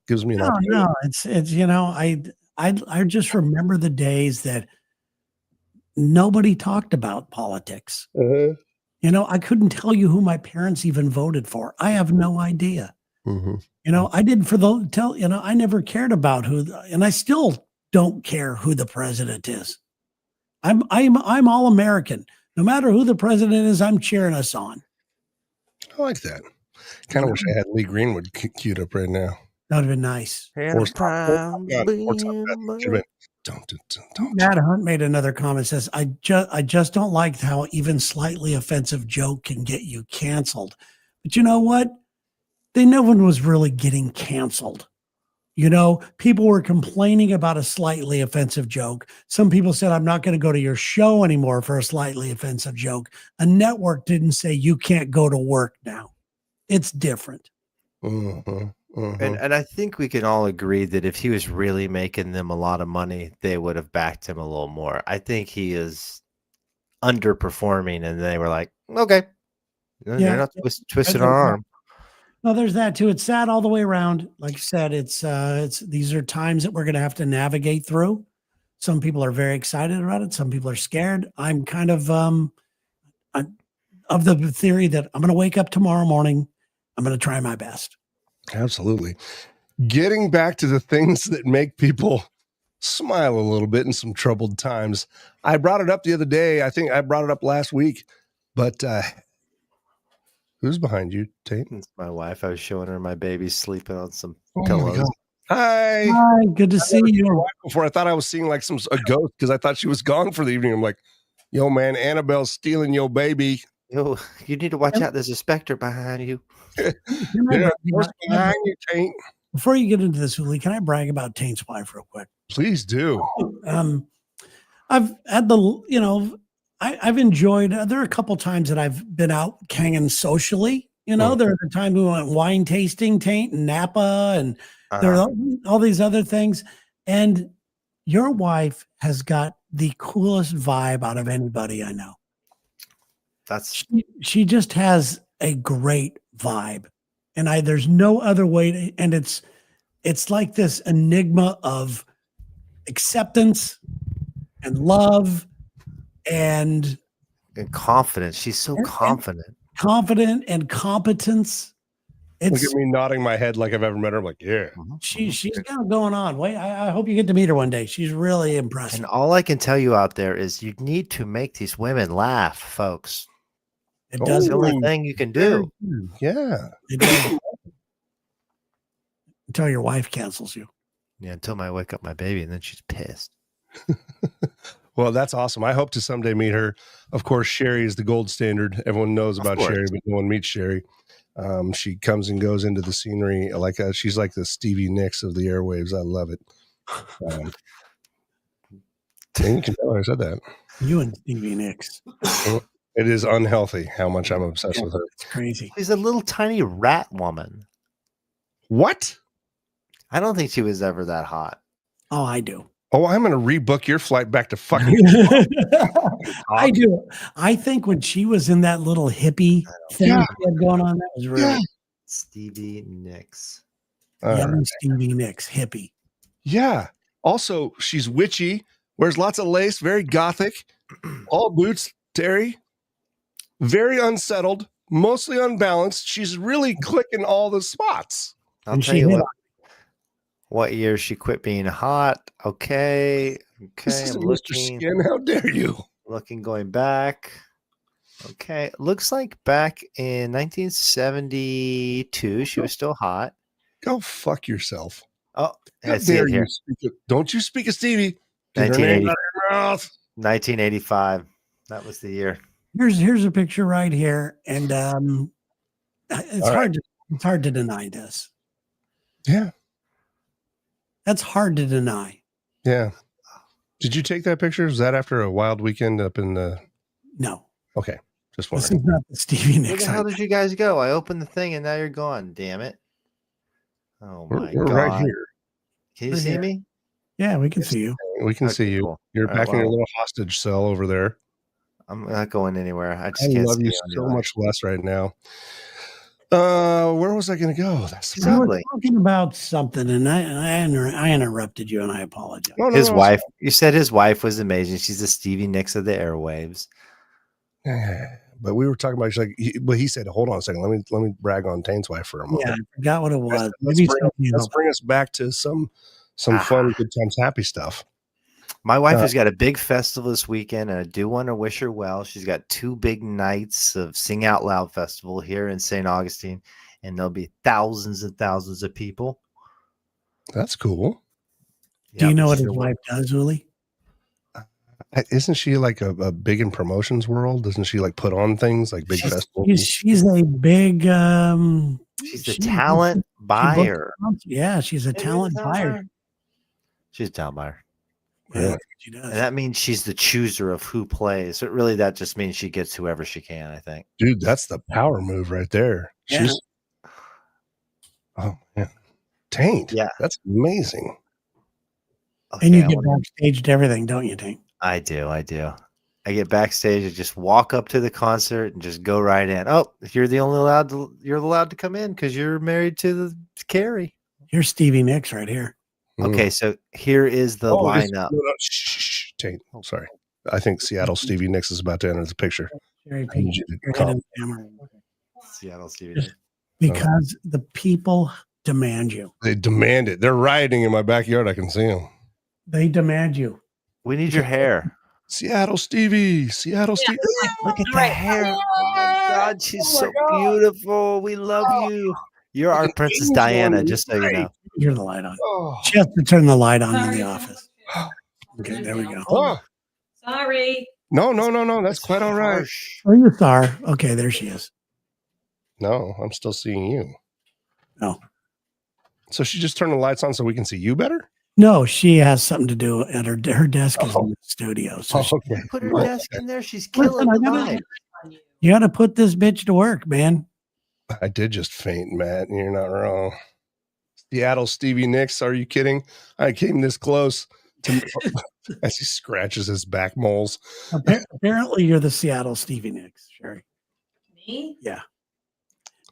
gives me an opportunity. No, it's I just remember the days that nobody talked about politics. I couldn't tell you who my parents even voted for. I have no idea. I didn't I never cared about and I still don't care who the president is. I'm all American. No matter who the president is, I'm cheering us on. I like that. Kind of wish I had Lee Greenwood queued up right now. That would have been nice. Matt Hunt made another comment, says, I just don't like how even slightly offensive joke can get you canceled. But you know what? No one was really getting canceled. People were complaining about a slightly offensive joke. Some people said, I'm not going to go to your show anymore for a slightly offensive joke. A network didn't say you can't go to work now. It's different. And I think we can all agree that if he was really making them a lot of money, they would have backed him a little more. I think he is underperforming, and they were like, okay, you're not twisting our arm. No, there's that too. It's sad all the way around. Like you said, it's these are times that we're going to have to navigate through. Some people are very excited about it. Some people are scared. I'm kind of the theory that I'm going to wake up tomorrow morning. I'm going to try my best. Absolutely. Getting back to the things that make people smile a little bit in some troubled times. I brought it up the other day. I think I brought it up last week, but who's behind you, Tate? It's my wife. I was showing her my baby sleeping on some pillows. Hi. Good to see you. Before I thought I was seeing like a ghost because I thought she was gone for the evening. I'm like, yo, man, Annabelle's stealing your baby. Yo, you need to watch out. There's a specter behind you. Can I Yeah, brag what's about- behind you, Taint? before you get into this, Uli, can I brag about Taint's wife real quick? Please do. I've had I've enjoyed. There are a couple times that I've been out hanging socially. There are the time we went wine tasting, Taint and Napa, and there are all these other things. And your wife has got the coolest vibe out of anybody I know. She just has a great vibe, and there's no other way to. And it's like this enigma of acceptance and love and confidence. She's so confident. Confident and competence. Look at me nodding my head like I've ever met her. I'm like, yeah. She's got it going on. Wait, I hope you get to meet her one day. She's really impressive. And all I can tell you out there is you need to make these women laugh, folks. It does the only thing you can do. Yeah. It does. Until your wife cancels you. Yeah, until I wake up my baby, and then she's pissed. Well, that's awesome. I hope to someday meet her. Of course, Sherry is the gold standard. Everyone knows about Sherry, but no one meets Sherry. She comes and goes into the scenery she's like the Stevie Nicks of the airwaves. I love it. And you can tell I said that. You and Stevie Nicks. It is unhealthy how much I'm obsessed with her. It's crazy. She's a little tiny rat woman. What? I don't think she was ever that hot. Oh, I do. Oh, I'm going to rebook your flight back to fucking. I do. I think when she was in that little hippie thing she had going on, that was really Stevie Nicks. Young Stevie Nicks, hippie. Yeah. Also, she's witchy, wears lots of lace, very gothic, all boots, Terry. Very unsettled, mostly unbalanced. She's really clicking all the spots. I'll tell you what year she quit being hot. Okay. This is Mr. Skin. How dare you? Looking, going back. Okay. Looks like back in 1972, she was still hot. Go fuck yourself. Oh, how dare you don't you speak of Stevie. 1985. That was the year. Here's a picture right here. And it's hard to deny this. Yeah. That's hard to deny. Yeah. Did you take that picture? Was that after a wild weekend up in the? No. Okay. Just wondering. This is not the Stevie Nicks. Where the hell did you guys go? I opened the thing and now you're gone. Damn it. Oh my God. We're right here. Can you see me? Yeah, we can see you. We can see you. Cool. You're back in your little hostage cell over there. I'm not going anywhere. I love you so much less right now. Where was I going to go? That's we were talking about something, and I interrupted you, and I apologize. His wife. You said his wife was amazing. She's the Stevie Nicks of the airwaves. But we were talking about. He said, "Hold on a second. Let me brag on Taint's wife for a moment." Yeah, I forgot what it was. Let's bring us back to some fun, good times, happy stuff. My wife has got a big festival this weekend, and I do want to wish her well. She's got 2 big nights of Sing Out Loud Festival here in St. Augustine, and there'll be thousands and thousands of people. That's cool. Do you know what his wife does, Uli? Isn't she like a big in promotions world? Doesn't she like put on things like big festivals? She's a big. She's a talent buyer. She's a talent buyer. She's a talent buyer. Yeah, she does. And that means she's the chooser of who plays. So really, that just means she gets whoever she can, I think. Dude, that's the power move right there. Yeah. Oh, man. Taint. Yeah. That's amazing. Okay, and you get backstage to everything, don't you, Taint? I do. I get backstage and just walk up to the concert and just go right in. Oh, you're allowed to come in because you're married to Carrie. Here's Stevie Nicks right here. Okay, so here is the lineup. Shh, Taint. Oh, sorry. I think Seattle Stevie Nicks is about to enter the picture. Seattle Stevie Nicks. Because the people demand you. They demand it. They're rioting in my backyard. I can see them. They demand you. We need your hair. Seattle Stevie. Seattle Stevie. Look at that hair. Oh my God, she's so beautiful. We love you. You're our Princess Diana, just so you know. Turn the light on. She has to turn the light on in the office. Okay, there we go. Sorry. No. That's It's quite all right. harsh. Oh, you are. Okay, there she is. No, I'm still seeing you. No. So she just turned the lights on so we can see you better? No, she has something to do at her desk is in Oh. the studio. So Okay. Put her Well, desk in there. She's Listen, killing I the gotta- vibe. you got to put this bitch to work, man. I did just faint, Matt. And you're not wrong. Seattle Stevie Nicks. Are you kidding? I came this close to as he scratches his back moles. Apparently, you're the Seattle Stevie Nicks, Sherry. Me? Yeah.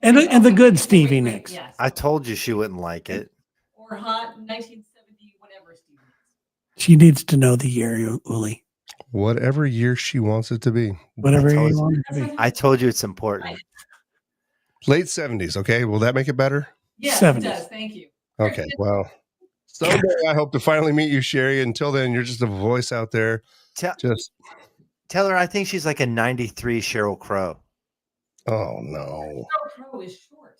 And the good Stevie Nicks. Yes. I told you she wouldn't like it. Or hot 1970, whatever, Stevie. She needs to know the year, Uli. Whatever year she wants it to be. Whatever told you you. want it to be. I told you it's important. Late 70s. Okay. Will that make it better? Yes, 70s. it does. Thank you. Okay. Well, someday I hope to finally meet you, Sherry. Until then, you're just a voice out there. Tell, Just, tell her I think she's like a 93 Sheryl Crow. oh no. Sheryl Crow is short.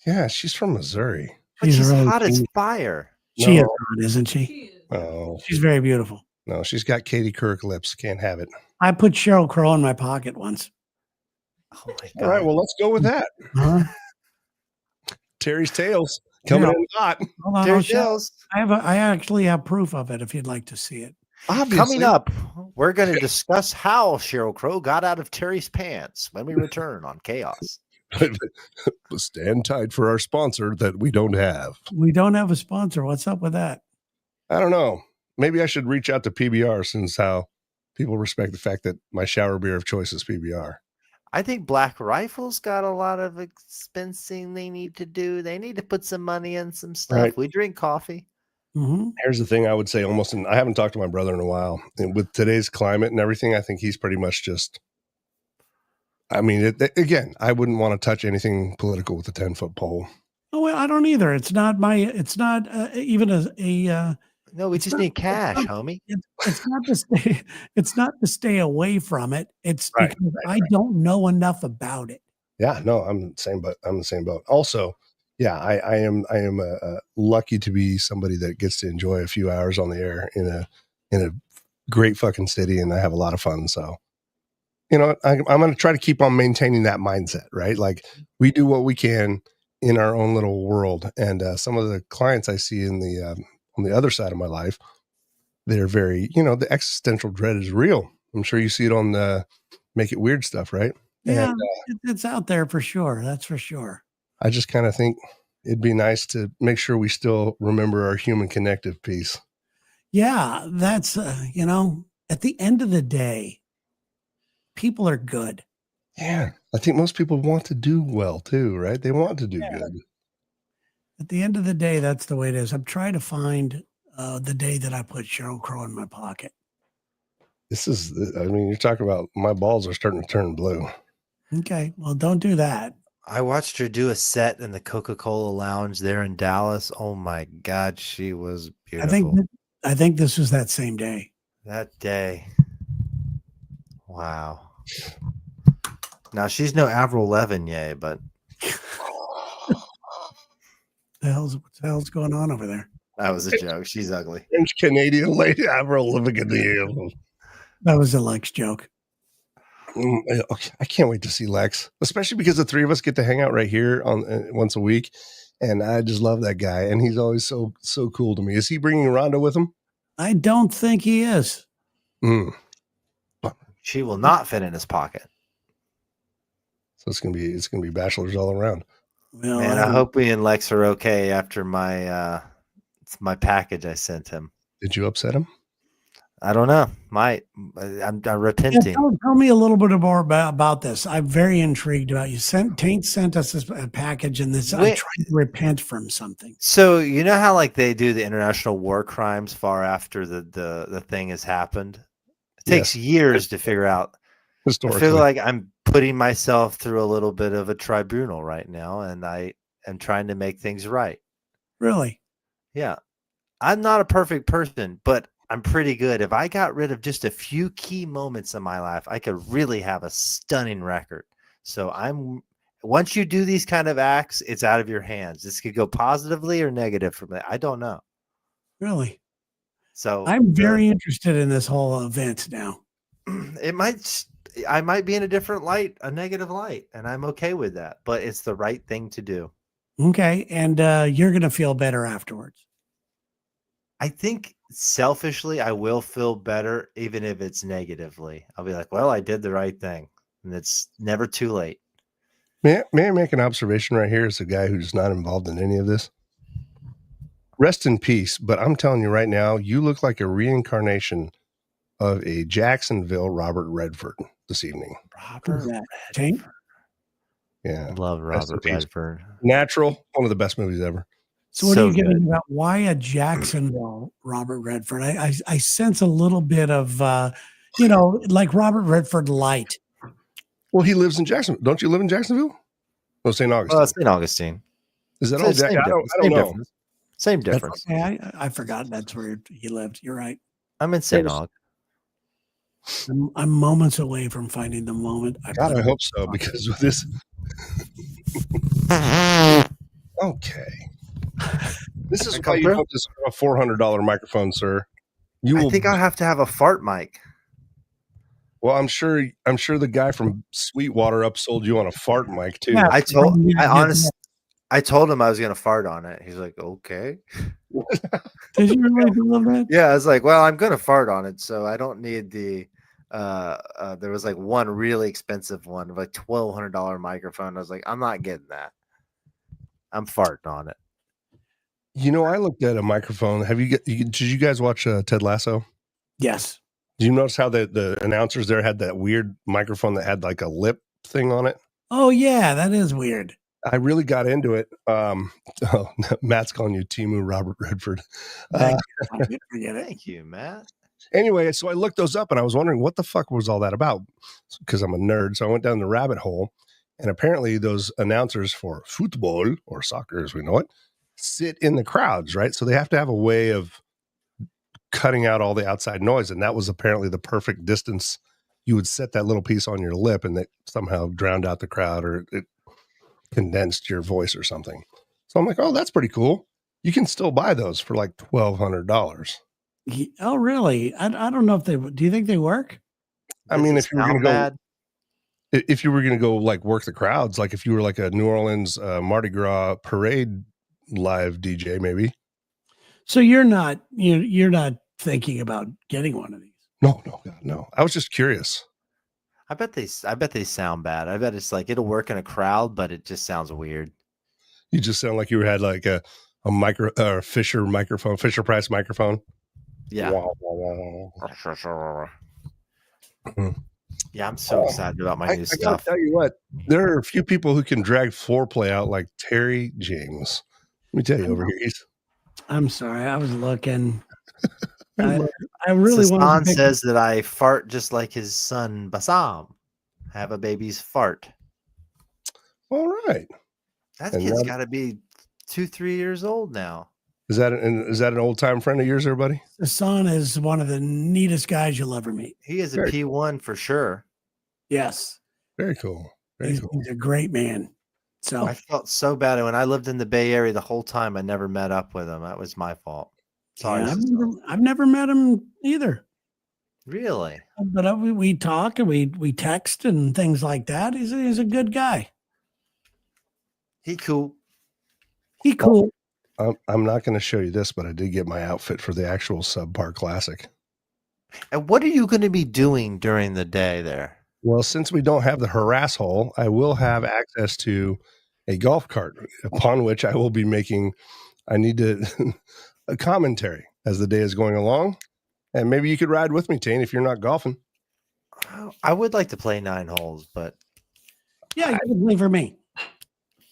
Yeah, she's from Missouri. But She's she's really hot as cute. fire. She is No. hot, isn't she? She is. Oh, She's very beautiful. no, she's got Katie Couric lips. Can't have it. I put Sheryl Crow in my pocket once. Oh my All right. God. Well, let's go with that. Huh? Terry's Tales coming Yeah. in hot. Hold on, Terry I'll show- Dills. I actually have proof of it if you'd like to see it. Obviously. Coming up, we're going to discuss how Sheryl Crow got out of Terry's pants when we return on Chaos. Stand tight for our sponsor that we don't have. We don't have a sponsor. What's up with that? I don't know. Maybe I should reach out to PBR since how people respect the fact that my shower beer of choice is PBR. I think Black Rifle's got a lot of expensing they need to do. They need to put some money in some stuff. Right. We drink coffee. Mm-hmm. Here's the thing I would say almost, and I haven't talked to my brother in a while. And with today's climate and everything, I think he's pretty much just, I mean, again, I wouldn't want to touch anything political with a 10-foot pole. Oh, well, I don't either. It's not even a No, we just need cash, homie. it's not to stay it's not to stay away from it. It's Right, because right, I don't know enough about it. Yeah, no, I'm the same boat. Also, yeah, I am lucky to be somebody that gets to enjoy a few hours on the air in a great fucking city, and I have a lot of fun. So, you know, I'm going to try to keep on maintaining that mindset, right? Like we do what we can in our own little world, and some of the clients I see in the on the other side of my life, they're very, you know, the existential dread is real. I'm sure you see it on the Make It Weird stuff, right? Yeah, And, it's out there for sure. That's for sure. I just kind of think it'd be nice to make sure we still remember our human connective piece. Yeah, that's you know, at the end of the day, people are good. Yeah. I think most people want to do well too, right? They want to do good. At the end of the day, that's the way it is. I'm trying to find the day that I put Sheryl Crow in my pocket. This is, I mean, you're talking about my balls are starting to turn blue. Okay, well, don't do that. I watched her do a set in the Coca-Cola Lounge there in Dallas. Oh my God, she was beautiful. I think this was that same day. That day. Wow. Now she's no Avril Lavigne, but What the hell's going on over there? that was a joke. She's ugly. French Canadian lady Avril living in the That was a Lex joke. I can't wait to see Lex, especially because the three of us get to hang out right here on once a week, and I just love that guy, and he's always so cool to me. Is he bringing Rhonda with him? I don't think he is. Mm. She will not fit in his pocket. So it's gonna be bachelors all around. Well, Man, I hope we and Lex are okay after my package I sent him. Did you upset him? I don't know. I'm repenting. Tell me a little bit more about this. I'm very intrigued about you. Taint sent us a package, and this I'm Wait. trying to repent from something. So you know how like they do the international war crimes far after the thing has happened? It takes years to figure out. Historically, I feel like I'm putting myself through a little bit of a tribunal right now, and I am trying to make things right. Really? Yeah. I'm not a perfect person, but I'm pretty good. If I got rid of just a few key moments in my life, I could really have a stunning record. So once you do these kind of acts, it's out of your hands. This could go positively or negative from that. I don't know. Really? So I'm very interested in this whole event now. I might be in a different light, a negative light, and I'm okay with that. But it's the right thing to do. Okay. And you're going to feel better afterwards. I think selfishly, I will feel better, even if it's negatively. I'll be like, well, I did the right thing, and it's never too late. May I make an observation right here as a guy who's not involved in any of this? Rest in peace. But I'm telling you right now, you look like a reincarnation of a Jacksonville Robert Redford this evening. Who's that? Tank? Yeah. Love Rest in Robert peace. Redford. Natural, one of the best movies ever. So what are you good. getting about? Why a Jacksonville Robert Redford? I sense a little bit of, like Robert Redford light. Well, he lives in Jacksonville. Don't you live in Jacksonville? No, St. Augustine. Well, St. Augustine. Is that all? Same I don't same know. difference. Same difference. Okay, I forgot that's where he lived. You're right. I'm in St. Aug. I'm moments away from finding the moment. God, I hope so, because with this. Okay. This is why you don't deserve a $400 microphone, sir. I think I'll have to have a fart mic. Well, I'm sure the guy from Sweetwater upsold you on a fart mic too. Yeah. I told him I was gonna fart on it. He's like, okay. Did you really believe that? Yeah, I was like, well, I'm gonna fart on it, so I don't need the there was like one really expensive one, like $1,200 microphone. I was like, I'm not getting that. I'm farting on it. I looked at a microphone. Did you guys watch Ted Lasso? Yes. Did you notice how the announcers there had that weird microphone that had like a lip thing on it? Oh yeah, that is weird. I really got into it. Matt's calling you Timu Robert Redford. Forget it. Thank you, Matt. Anyway, so I looked those up and I was wondering what the fuck was all that about, because I'm a nerd. So I went down the rabbit hole, and apparently those announcers for football, or soccer as we know it, sit in the crowds, right? So they have to have a way of cutting out all the outside noise, and that was apparently the perfect distance. You would set that little piece on your lip, and that somehow drowned out the crowd, or it condensed your voice or something. So I'm like, oh, that's pretty cool. You can still buy those for like $1,200. Oh, really? I don't know if they. Do you think they work? I mean, if you were going to go like work the crowds, like if you were like a New Orleans Mardi Gras parade live DJ, maybe. So you're not thinking about getting one of these? No, God, no. I was just curious. I bet they sound bad. I bet it's like it'll work in a crowd, but it just sounds weird. You just sound like you had like a Fisher microphone, Fisher Price microphone. Yeah. Yeah, I'm so excited about my new stuff. I gotta tell you what, there are a few people who can drag foreplay out like Terry James. Let me tell you over here. I'm sorry, I was looking. I really want. Hassan says that I fart just like his son Bassam. Have a baby's fart. All right. That kid's got to be 2-3 years old now. Is that an old time friend of yours, everybody? Hassan is one of the neatest guys you'll ever meet. He is a P1 for sure. Yes. Very cool. He's a great man. So I felt so bad when I lived in the Bay Area the whole time. I never met up with him. That was my fault. Sorry. Yeah, I've never met him either. Really? But we talk and we text and things like that. He's a good guy. He cool. I'm not going to show you this, but I did get my outfit for the actual Subpar Classic. And what are you going to be doing during the day there? Well, since we don't have the harass hole, I will have access to a golf cart upon which I will be making, I need to, a commentary as the day is going along. And maybe you could ride with me, Tane, if you're not golfing. I would like to play 9 holes, but. Yeah, you can play for me.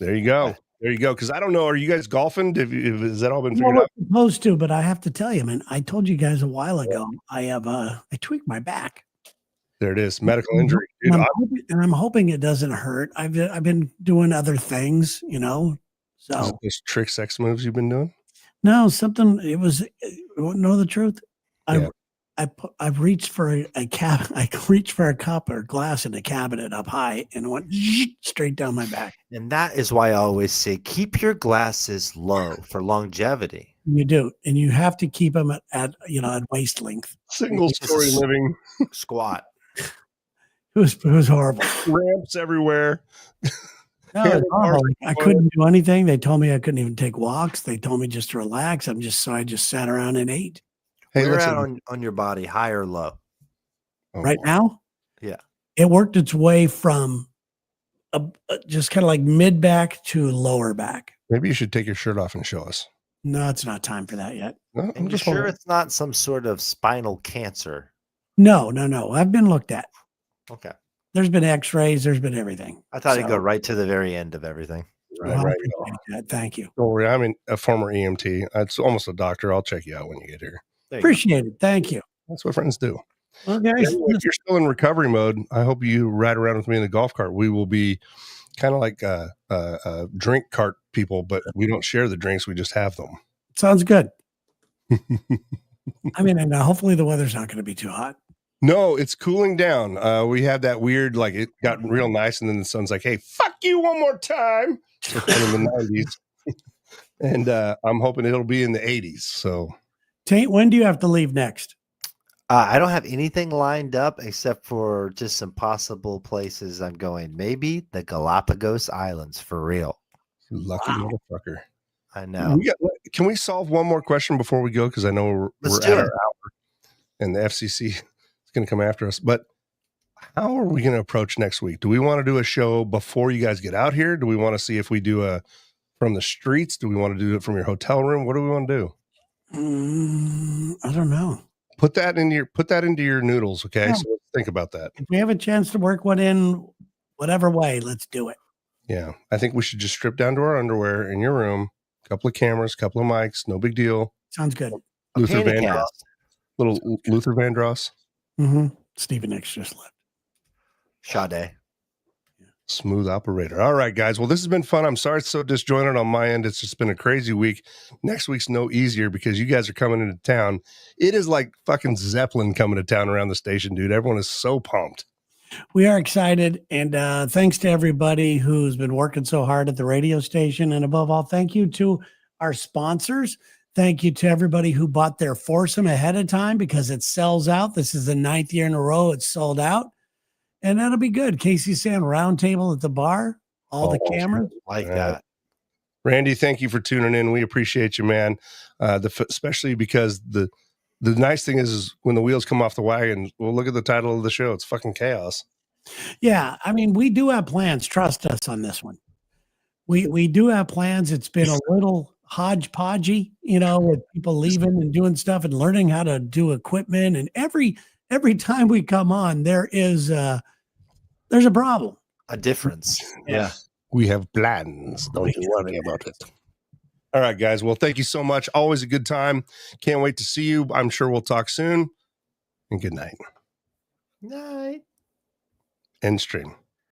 There you go. There you go. Because I don't know. Are you guys golfing? Has that all been figured out? I'm supposed to, but I have to tell you, man, I told you guys a while ago, I tweaked my back. There it is. Medical injury. Dude, I'm hoping it doesn't hurt. I've been doing other things, So those trick sex moves you've been doing? No, something. It was. Know the truth. I reached for a cap. I reached for a cup or glass in a cabinet up high and went straight down my back. And that is why I always say keep your glasses low for longevity. You do, and you have to keep them at waist length. Single story living squat. It was horrible. Ramps everywhere. No, it was horrible. I couldn't do anything. They told me I couldn't even take walks. They told me just to relax. I just sat around and ate. Hey, Wear listen. out on your body, high or low. Oh, Right now, Yeah. it worked its way from just kind of like mid back to lower back. maybe you should take your shirt off and show us. No, it's not time for that yet. No, I'm And you're just sure wondering. it's not some sort of spinal cancer? No. I've been looked at. Okay. There's been x-rays. There's been everything. I thought So- it'd go right to the very end of everything. Right, Well, I right. appreciate that. Thank you. Don't worry. I'm a former EMT. It's almost a doctor. I'll check you out when you get here. There you go. Appreciate it. Thank you. That's what friends do. Okay. Anyway, if you're still in recovery mode, I hope you ride around with me in the golf cart. We will be kind of like drink cart people, but we don't share the drinks. We just have them. Sounds good. I mean, and hopefully the weather's not going to be too hot. No, it's cooling down. We had that weird, like it got real nice, and then the sun's like, "Hey, fuck you one more time." So kind of in the 90s, and I'm hoping it'll be in the 80s. So, Tate, when do you have to leave next? I don't have anything lined up except for just some possible places I'm going. Maybe the Galapagos Islands for real. lucky motherfucker. I know. Can we solve one more question before we go? Because I know Let's we're do at it. our hour, and the FCC is going to come after us. But how are we going to approach next week? Do we want to do a show before you guys get out here? Do we want to see if we do a from the streets? Do we want to do it from your hotel room? What do we want to do? I don't know. Put that into your noodles, okay? Yeah. So let's think about that. If we have a chance to work one in whatever way, let's do it. Yeah, I think we should just strip down to our underwear in your room. Couple of cameras, couple of mics, no big deal. Sounds good. Luther Panic Vandross, cast. little Luther Vandross, Stephen X just left. Sade. smooth operator. All right, guys. Well, this has been fun. I'm sorry it's so disjointed on my end. It's just been a crazy week. Next week's no easier because you guys are coming into town. It is like fucking Zeppelin coming to town around the station, dude. Everyone is so pumped. We are excited. And thanks to everybody who's been working so hard at the radio station. And above all, thank you to our sponsors. Thank you to everybody who bought their foursome ahead of time because it sells out. This is the 9th year in a row it's sold out. And that'll be good. Casey saying round table at the bar, all the cameras. Like Yeah. that. Randy, thank you for tuning in. We appreciate you, man. Especially because the nice thing is when the wheels come off the wagon, well, look at the title of the show. It's fucking Chaos. Yeah, I mean, we do have plans. Trust us on this one. We do have plans. It's been a little hodgepodgey, with people leaving and doing stuff and learning how to do equipment. And every time we come on, there's a problem. A difference. Yeah. We have plans. Don't you worry about it. All right, guys. Well, thank you so much. Always a good time. Can't wait to see you. I'm sure we'll talk soon. And good night. Night. End stream.